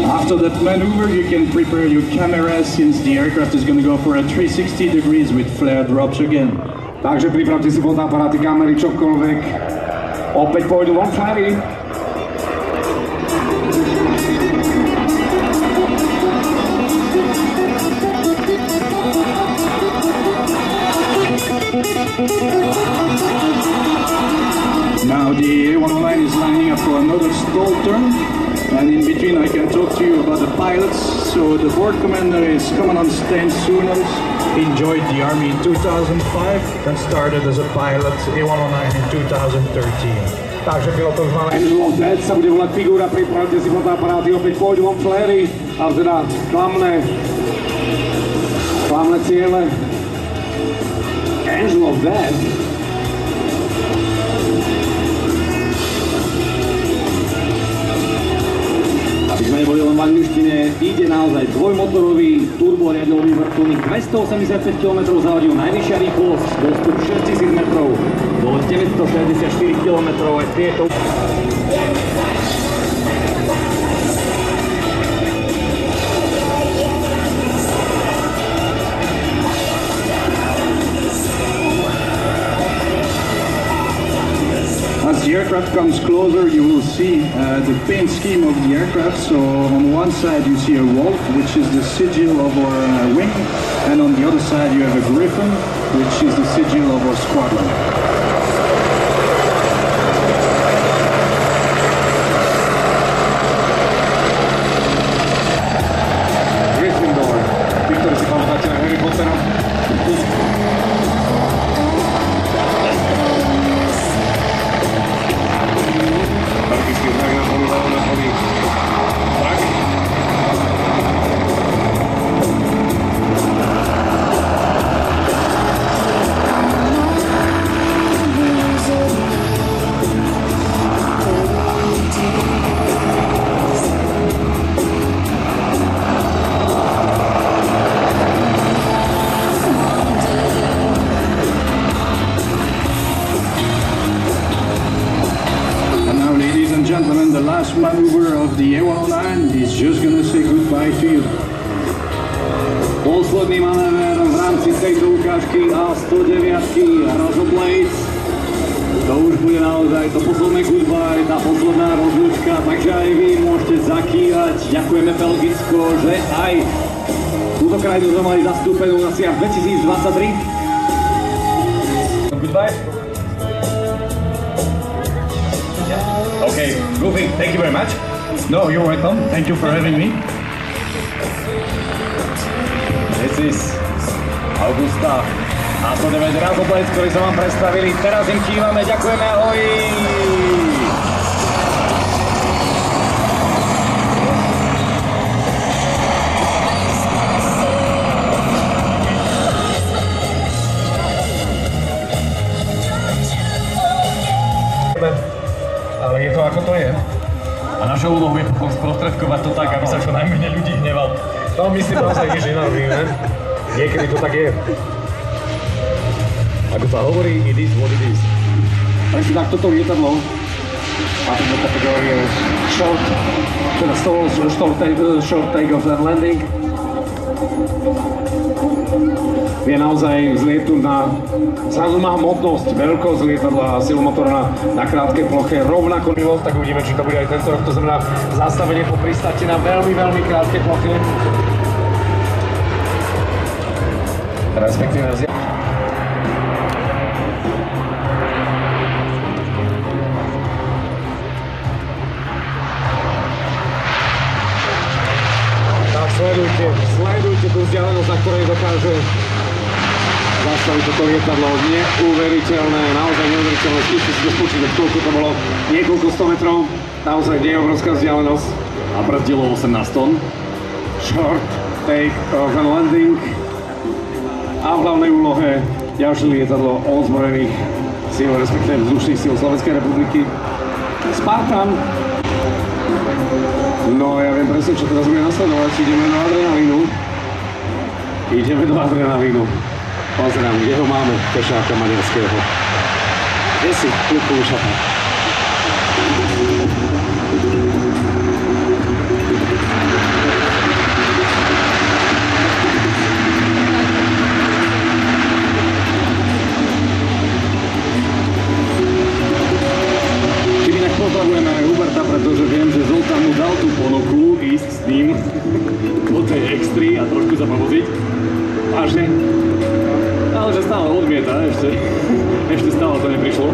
After that maneuver, you can prepare your camera since the aircraft is going to go for a 360 degrees with flare drops again. Takže pripravte si fotoaparáty, kamery, čokoľvek. Opäť pôjdu von fléry. Now the A-109 is lining up for another stall turn. And in between I can talk to you about the pilots. So the board commander is Commandant Sten Soeners. He joined the Army in 2005 and started as a pilot A-109 in 2013. Takže pilotov už máme. Angelo Dead sa bude volať figúra, pripravte si fotoaparáty, opäť pôjdu von fléry, ale teda klamné ciele. Angelo Dead. Aby sme neboli len v angličtine, ide naozaj dvojmotorový turboriadový vrtuľník, 285 km za hodinu, najvyššia rýchlosť, dostup 6000 metrov, dole 964 km, aj tieto. As the aircraft comes closer, you will see the paint scheme of the aircraft. So on one side you see a Wolf, which is the sigil of our wing, and on the other side you have a Griffin, which is the sigil of our squadron. Gryffindor, tí, ktorí si pamätáte na Harry Pottera. Belgický znak na poli, levo na poli. Tak. Gentlemen, the last maneuver of the A-109 is just gonna say goodbye to you. Posledný manéver v rámci tejto ukážky A109 Razorblade. To už bude naozaj to posledné goodbye, tá posledná rozlúčka, takže aj vy môžete zakývať. Ďakujeme Belgicko, že aj túto krajinu sme mali zastúpenú na SIAF 2023. Goodbye. Okay, Goofy, thank you very much. No, you're welcome. Thank you for having me. This is Augusta A109 Razorblade, ktorý sa vám predstavili. Teraz im kývame, ďakujeme, ahoj! Ale je to ako to je. A našou úlohou je potom sprostredkovať to tak, aby sa čo najmenej ľudí hneval. No my si naozaj nič nenarobíme. Niekedy to tak je. Ako sa hovorí, it is what it is. presne tak toto lietadlo patrí do kategórie short, teda short take-off and landing. Vie naozaj zlietnúť na... Zrazu má hmotnosť, veľkosť lietadla a silu motora na krátkej ploche rovnako milosť, tak uvidíme, či to bude aj tento rok. To znamená zastavenie po pristáti na veľmi, veľmi krátkej ploche. Respektíve tak sledujte tú vzdialenosť, na ktorej dokáže zastaviť toto lietadlo. Neuveriteľné, naozaj neuveriteľné. Skúste si to spočítať, koľko to bolo, niekoľko 100 metrov, naozaj nie je obrovská vzdialenosť. A brzdilo 18 tón. Short take off and landing. A v hlavnej úlohe ďalšie lietadlo ozbrojených síl, respektíve vzdušných síl Slovenskej republiky. Spartan. No ja viem presne, čo teraz bude nasledovať. Ideme do adrenalínu. Pozerám, kde ho máme, pešáka maďarského. Kde si, kľudku ušatá. Pozdravujeme aj Huberta, pretože viem, že Zoltán mu dal tú ponuku ísť s ním do tej extry a trošku sa povoziť. Vážne? Ale že stále odmieta, ešte stále to neprišlo.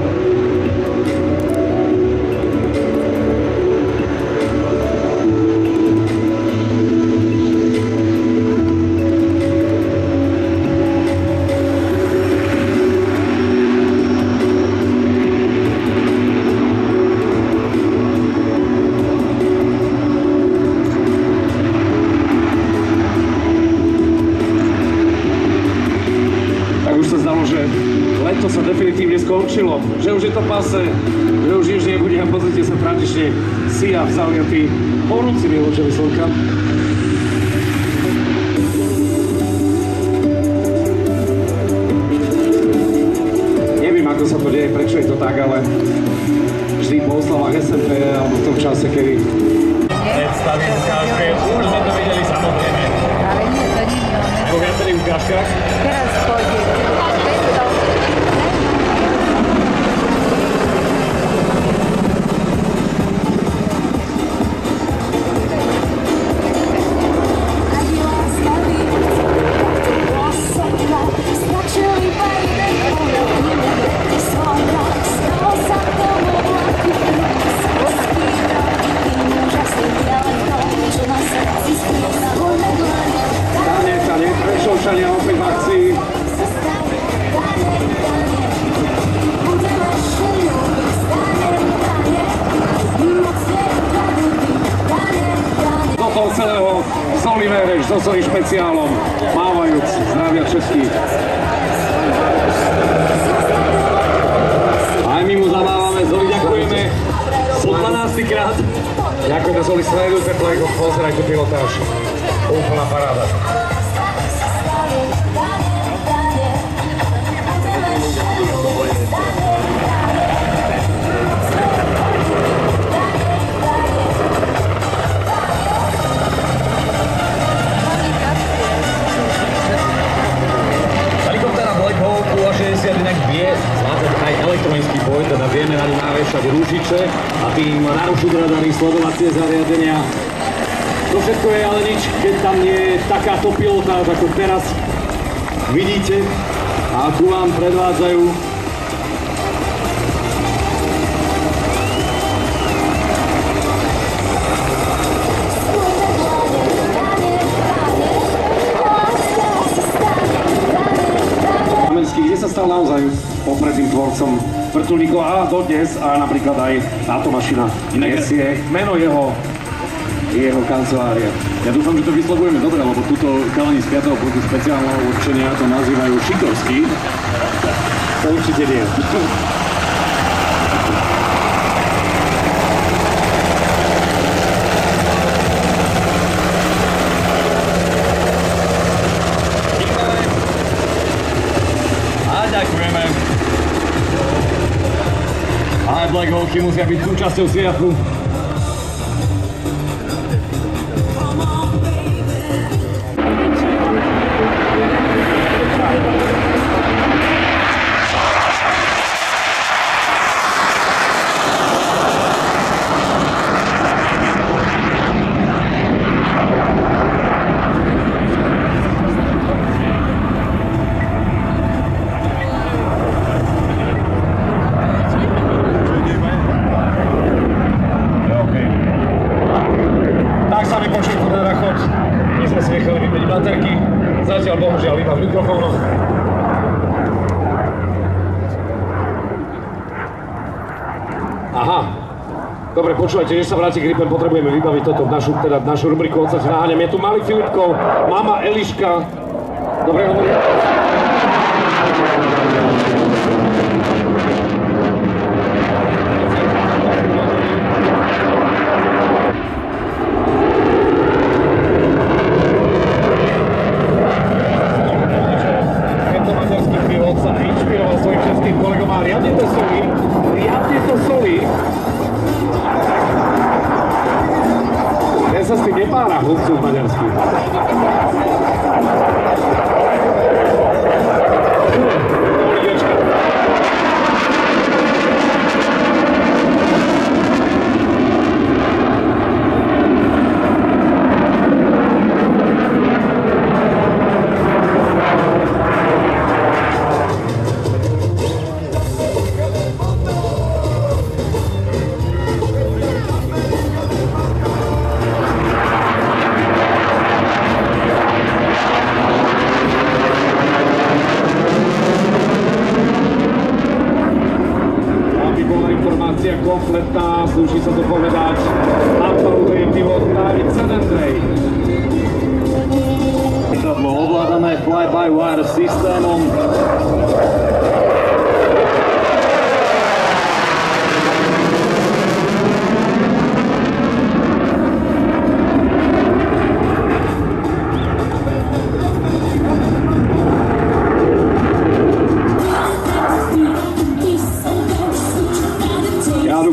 Leto sa definitívne skončilo, že už je to pase, že už nič nebude a pozrite sa tradične Sia zaliatý horúcimi lúčami slnka. Neviem, ako sa to deje, prečo je to tak, ale vždy po oslavách SMP alebo v tom čase, kedy predstavím ukážke, už sme to videli samozrejme. Ale nie, to nie je ono. Po viacerých ukážkach. Teraz pôjde. Prešovčania opäť v akcii. Do toho celého Soliver so svojím špeciálom, mávajúc, zdravia českých. Aj my mu zamávame, Zoli, ďakujeme. Po 12. krát. Ďakujeme, Zoli, sledujte play-off, pozerajte pilotáž. Úplná paráda. inak vie zvládať aj elektronický boj, teda vieme na ňu navešať rušiče a tým narušiť radary, sledovacie zariadenia. To všetko je ale nič, keď tam nie je takáto pilotáž, ako teraz vidíte a tu vám predvádzajú kde sa stal naozaj popredným tvorcom vrtuľníkov a dodnes a napríklad aj táto mašina nesie meno jeho kancelária. Ja dúfam, že to vyslovujeme dobre, lebo túto chalani z 5. pluku špeciálneho určenia to nazývajú šikovský. To určite nie. Ďakujeme. Black Hawky musia byť súčasťou Siafu. Zatiaľ bohužiaľ iba v mikrofónoch. Aha. Dobre, počúvajte, než sa vráti Gripen, potrebujeme vybaviť toto, našu rubriku Odsať naháňam. Je tu malý Filipko, mama Eliška. Dobre, hovorí. Sa s tým nepára hlupcov maďarských. Kompletná, slúži sa to povedať, apeluje pilot David Sedendrej. Lietadlo ovládané fly-by-wire systémom.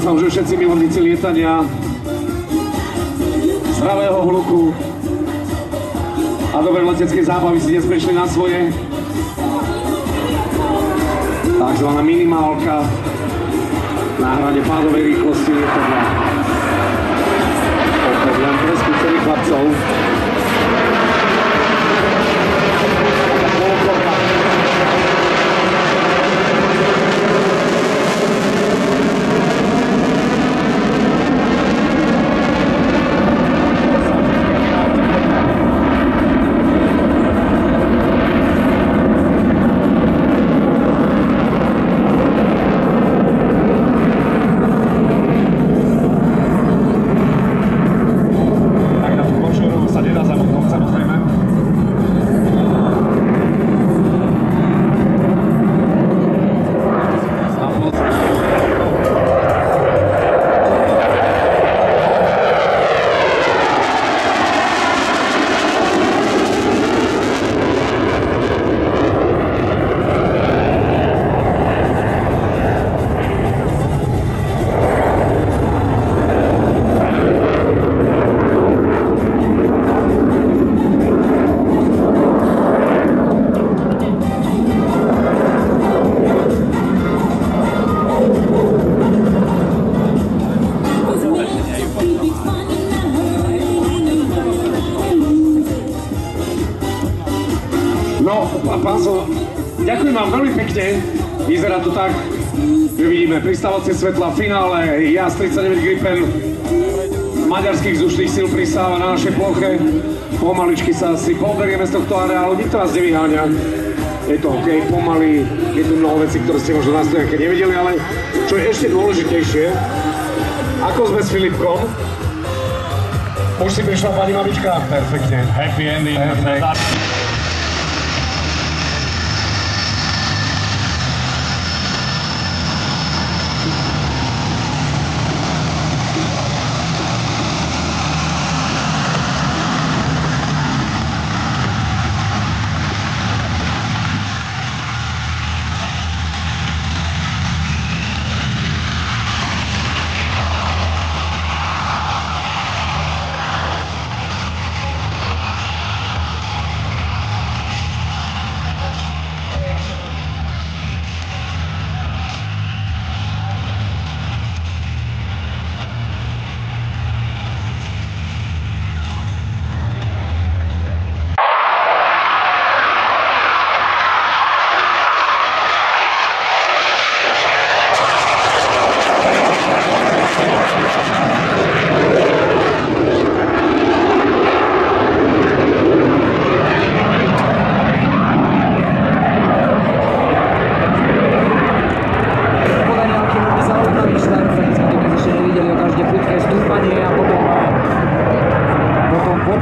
Dúfam, že všetci milovníci lietania, zdravého hluku a dobrej leteckej zábavy si dnes prišli na svoje. Takzvaná minimálka na hrane pádovej rýchlosti lietadla. Opäť len presku celých chlapcov. Pánzo, ďakujem vám veľmi pekne. Vyzerá to tak, že vidíme pristávacie svetla v finále. JAS 39 Gripen maďarských vzdušných síl pristáva na našej ploche. Pomaličky sa asi poberieme z tohto areálu, nikto nás nevyháňa. Je to OK, pomaly, je tu mnoho vecí, ktoré ste možno na stojanke nevideli, ale čo je ešte dôležitejšie, ako sme s Filipkom, už si prišla pani mamička, perfektne. Happy ending.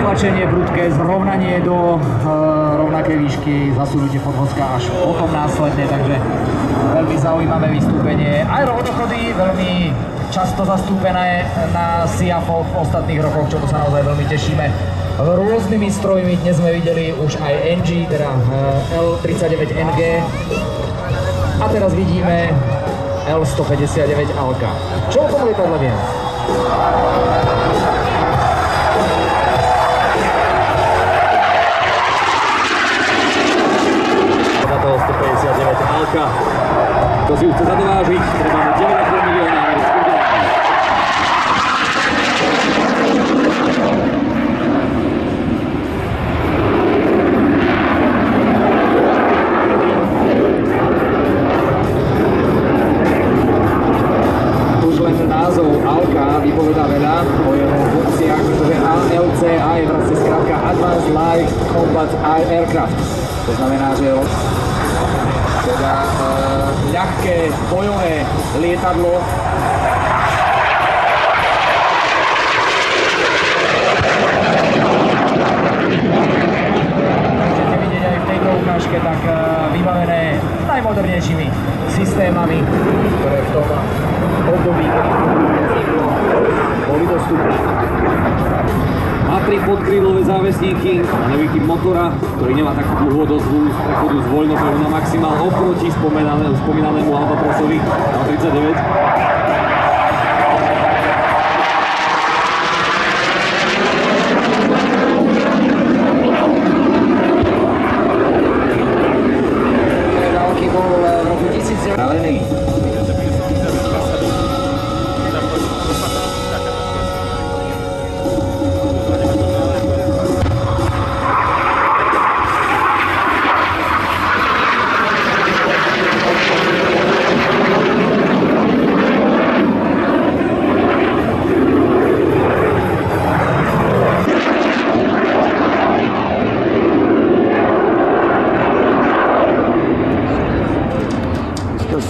Zatlačenie prudké, zrovnanie do rovnakej výšky, zasunutie podvozka až potom následne, takže veľmi zaujímavé vystúpenie. Aj rovnochody veľmi často zastúpené na SIAFoch v ostatných rokoch, čomu sa naozaj veľmi tešíme. Rôznymi strojmi dnes sme videli už aj NG, teda L39NG a teraz vidíme L159 Alka. Čo o tom lietadle viem? Na toho 159 Alka, kto si ju chce zadovážiť, treba mu 9,5 milióna amerických dolárov. Názov Alka vypovedá veľa o jeho funkciách, pretože ALCA je vlastne skrátka Advanced Light Combat Aircraft. To znamená, že je teda ľahké bojové lietadlo. Môžete vidieť aj v tejto ukážke tak vybavené najmodernejšími systémami, ktoré v tom období boli dostupné. Má 3 podkrídlové závesníky a nový typ motora, ktorý nemá takú dlhú odozvu z prechodu z voľnopeľu na maximál oproti spomínanému Albatrosovi L39. Dálky bol v roku 1000 ralený.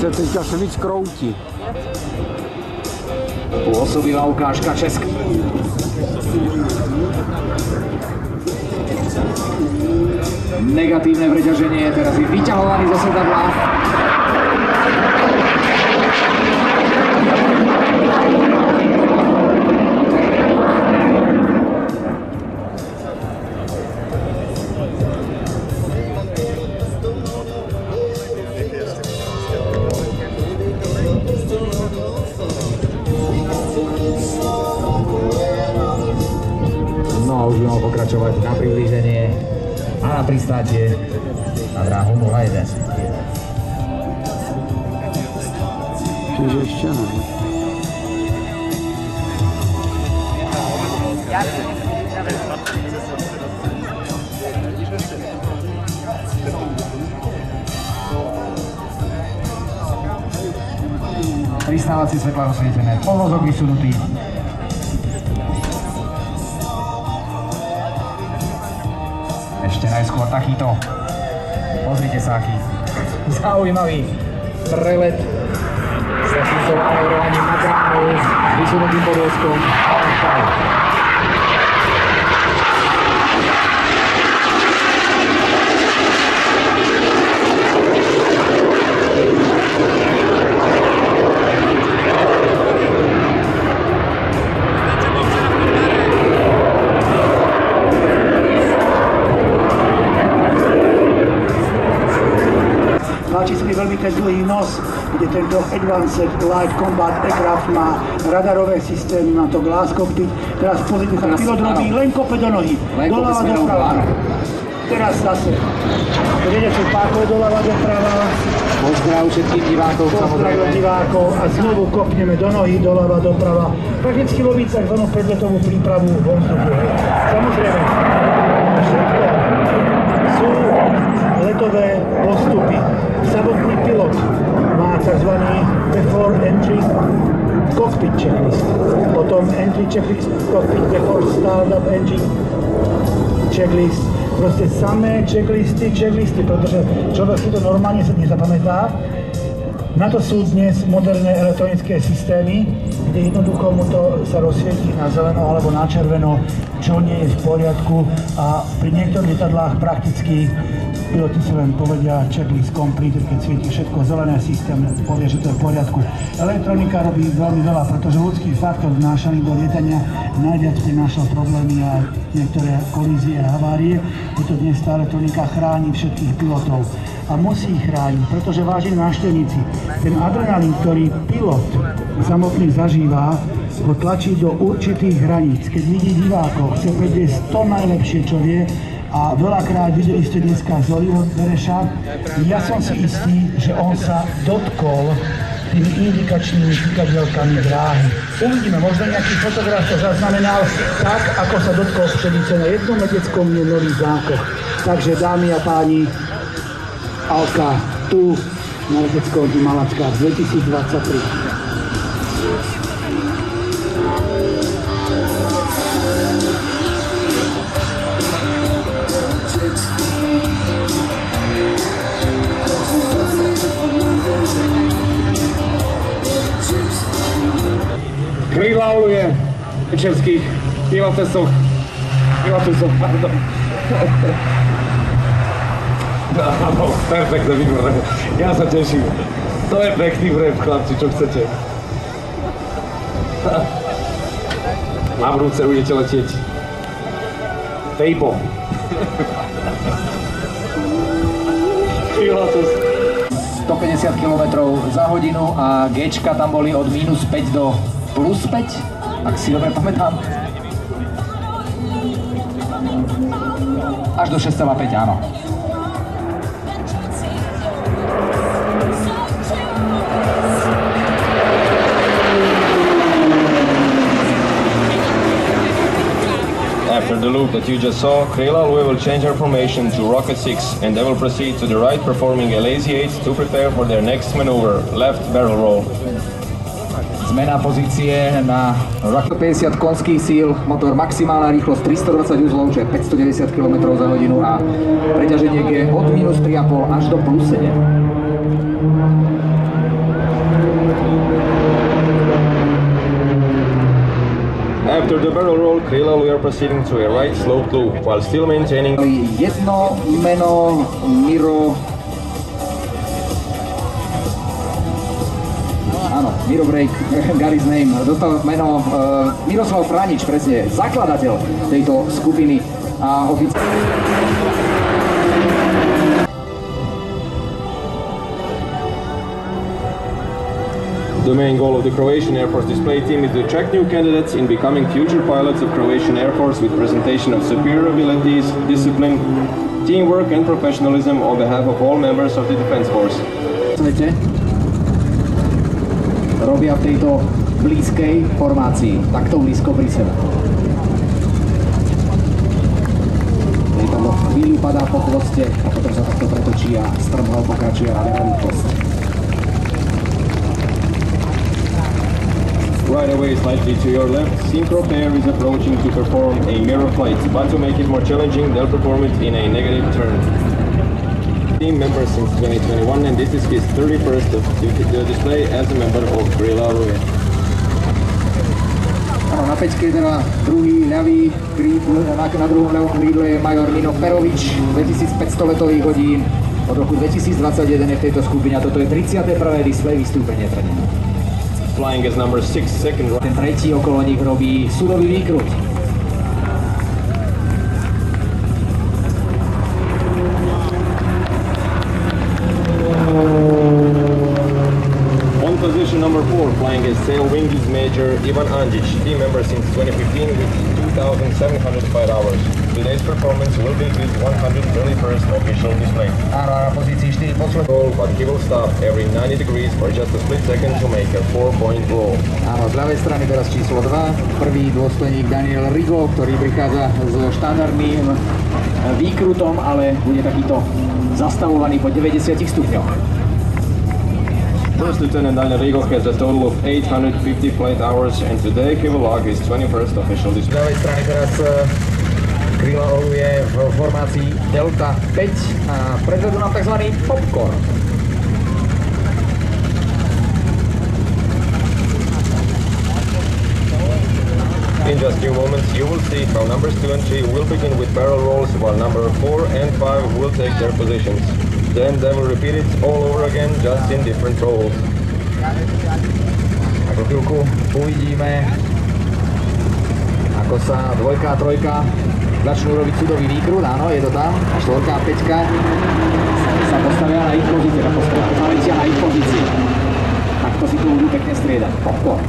Teďka se víc kroutí. Pôsobivá ukážka Česka. Negatívne preťaženie, teraz je vyťahovaný zo sedadla. Už by mal pokračovať na priblíženie a na pristátie na dráhu 01. Čiže ešte ne. Pristávacie svetlá osvietené, podvozok vysunutý. Ešte najskôr takýto. Pozrite sa, aký zaujímavý prelet s takýmto manevrovaním na dráhu s vysunutým podvozkom. Páči sa mi veľmi ten dlhý nos, kde tento Advanced Light Combat Aircraft má radarové systémy, má to glass cockpit. Teraz pozrite sa, pilot robí len kope do nohy, doľava doprava. Teraz zase. Vedete, sú pákov doľava doprava. Pozdrav všetkým divákov. Pozdrav divákov a znovu kopneme do nohy, doľava doprava. Prakticky robí takzvanú predletovú prípravu vo vzduchu. Samozrejme, všetko sú letové postupy. Samotný pilot má tzv. Before Entry Cockpit Checklist. Potom Entry Checklist Cockpit Before Startup Engine Checklist. Proste samé checklisty, pretože človek si to normálne sa nezapamätá. Na to sú dnes moderné elektronické systémy, kde jednoducho mu to sa rozsvietí na zeleno alebo na červeno, čo nie je v poriadku a pri niektorých lietadlách prakticky piloti si len povedia checklist completed, keď svieti všetko zelené, systém povie, že to je v poriadku. Elektronika robí veľmi veľa, pretože ľudský faktor vnášaný do lietania najviac prinášal problémy a niektoré kolízie a havárie. Preto dnes tá elektronika chráni všetkých pilotov. A musí ich chrániť, pretože vážení návštevníci, ten adrenalín, ktorý pilot samotný zažíva, ho tlačí do určitých hraníc. Keď vidí divákov, chce predviesť to najlepšie, čo vie, a veľakrát videli ste dneska Zoliho Bereša. Ja som si istý, že on sa dotkol tými indikačnými tykadielkami dráhy. Uvidíme, možno nejaký fotograf to zaznamenal tak, ako sa dotkol Středice na jednom leteckom Nových Zámkoch. Takže dámy a páni, Alka tu na leteckom Malackách 2023. Krilauluje českých pilotesov, pardon. Áno, perfektne, výborné. Ja sa teším. To je pekný vrep, chlapci, čo chcete. Na budúce budete letieť Tejpo. Pilatus. 150 km za hodinu a Gčka tam boli od -5 do +5, ak si dobre pamätám. Až do 6,5, áno. After the loop that you just saw, Krejla will change her formation to Rocket 6 and they will proceed to the right, performing a lazy 8 to prepare for their next maneuver, left barrel roll. Zmena pozície na Rocket 50 konských síl, motor maximálna rýchlosť 320 uzlov, čo je 590 km za hodinu a preťaženie je od -3,5 až do +7. After the barrel roll, Krejla we are proceeding to a right slope loop while still maintaining jedno meno Miro. Áno, Miro Break, Gary's name, dostal meno Miroslav Franič, presne, zakladateľ tejto skupiny a The main goal of the Croatian Air Force display team is to attract new candidates in becoming future pilots of Croatian Air Force with presentation of superior abilities, discipline, teamwork and professionalism on behalf of all members of the Defense Force. Robia v tejto blízkej formácii, takto blízko pri sebe. Lietadlo chvíľu padá po chvoste a potom sa takto pretočí a strmhol pokračuje na rýchlosť. Right away, slightly to your left, Synchro Pair is approaching to perform a mirror flight, but to make it more challenging, they'll perform it in a negative turn. Team member since 2021, and this is his 31st of the display as a member of Krejla Ruje. Na peťke teda druhý ľavý krídl, na druhom ľavom krídle je major Nino Perovič, 2500 letových hodín, od roku 2021 je v tejto skupine a toto je 31. displej vystúpenie pre neho. Flying as number 6, second right. Ten tretí okolo nich robí súdový výkrut. On position number 4, flying as sail wing is Major Ivan Andžić, team member since 2015 with 2,705 hours. Today's performance will be his 131st official display. Áno, na pozícii 4 posledný. But he will stop every 90 degrees for just a split second to make a 4-point roll. Áno, z ľavej strany teraz číslo 2, prvý dôstojník Daniel Rigo, ktorý prichádza so štandardným výkrutom, ale bude takýto zastavovaný po 90 stupňoch. First Lieutenant Daniel Rigo has a total of 850 flight hours and today he will log his 21st official display. Z ľavej strany teraz Krejla je v formácii Delta 5 a predvedú nám tzv. Popcorn. In just few moments you will see how numbers 2 and 3 will begin with barrel rolls while number 4 and 5 will take their positions. Then they will repeat it all over again, just in different rolls. Ako chvíľku uvidíme, ako sa dvojka a trojka začnú robiť súdový výkrut, áno, je to tam. A štvorka a peťka sa postavia na ich pozície, zaletia na ich pozície. Takto si tu budú pekne striedať. Popcorn.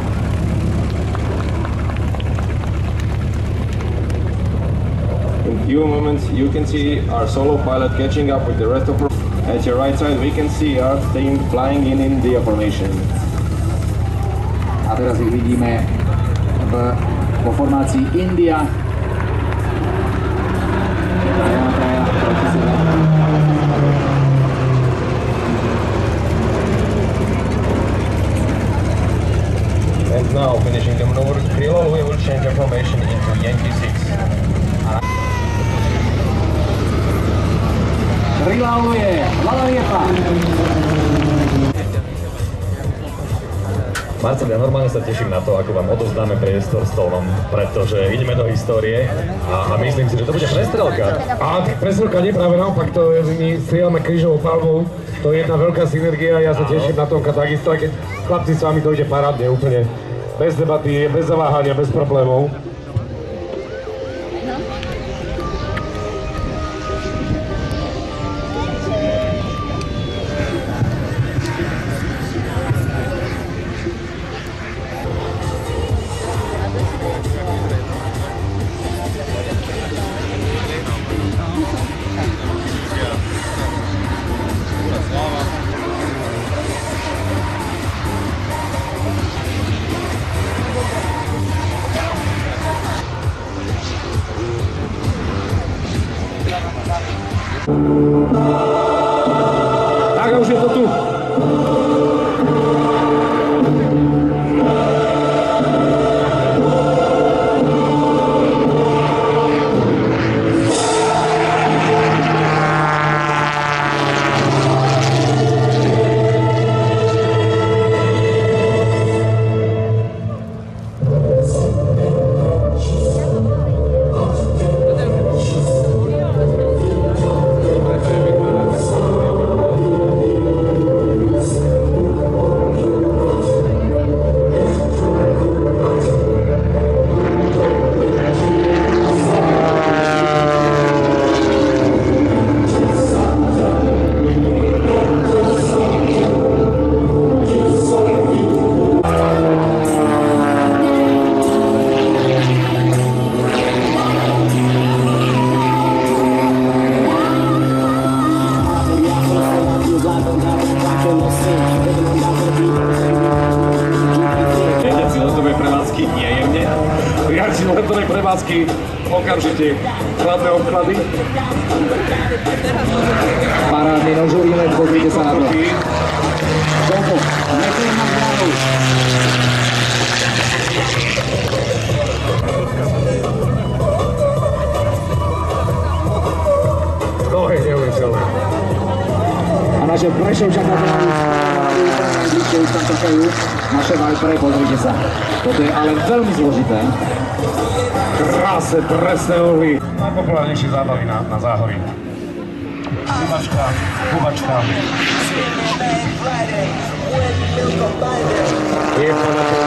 In few moments you can see our solo pilot catching up with the rest of our... At your right side we can see our team flying in India formation. A teraz ich vidíme vo formácii India. And now finishing the maneuver, Krilo, we will change our formation into Yankee 6. Kriláluje, hlava liepa. Marcel, ja normálne sa teším na to, ako vám odovzdáme priestor s tónom, pretože ideme do histórie a myslím si, že to bude prestrelka. A prestrelka nie, práve naopak, my strieľame krížovou palbou, to je jedna veľká synergia, ja sa teším na Tónka takisto, keď chlapci s vami to ide parádne, úplne bez debaty, bez zaváhania, bez problémov. Tak a už je to tu. prevádzky, okamžite chladné obklady. Parádny nožový, pozrite sa na to. Toľko, netujem na zdravu. To je neuveriteľné. A naše Prešovčaká najbližšie už tam čakajú. Naše Vipere, pozrite sa. Toto je ale veľmi zložité. Krásne, presné uhly. Najpopulárnejšie zábavy na záhorí. Hubačka, hubačka. Je to na to.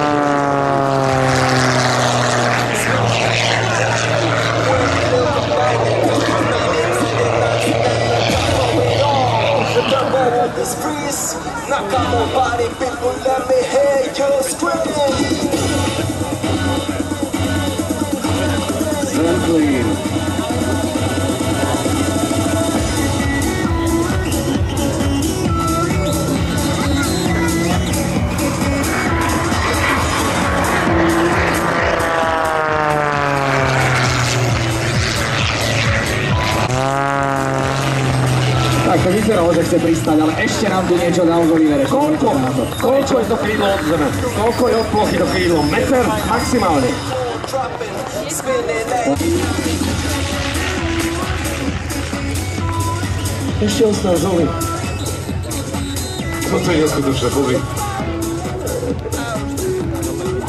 This breeze, knock on my body, people, let me hear you scream. Clean. Tak to vyzeralo, že chce pristať, ale ešte nám tu niečo dal z Olivere. Koľko je to krídlo od zeme? Koľko je od plochy to krídlo? Meter maximálne. Ešte ostal Zoli. Toto je neskutočné, pozri.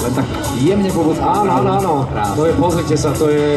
len tak jemne povôcť. Áno. To je, pozrite sa, to je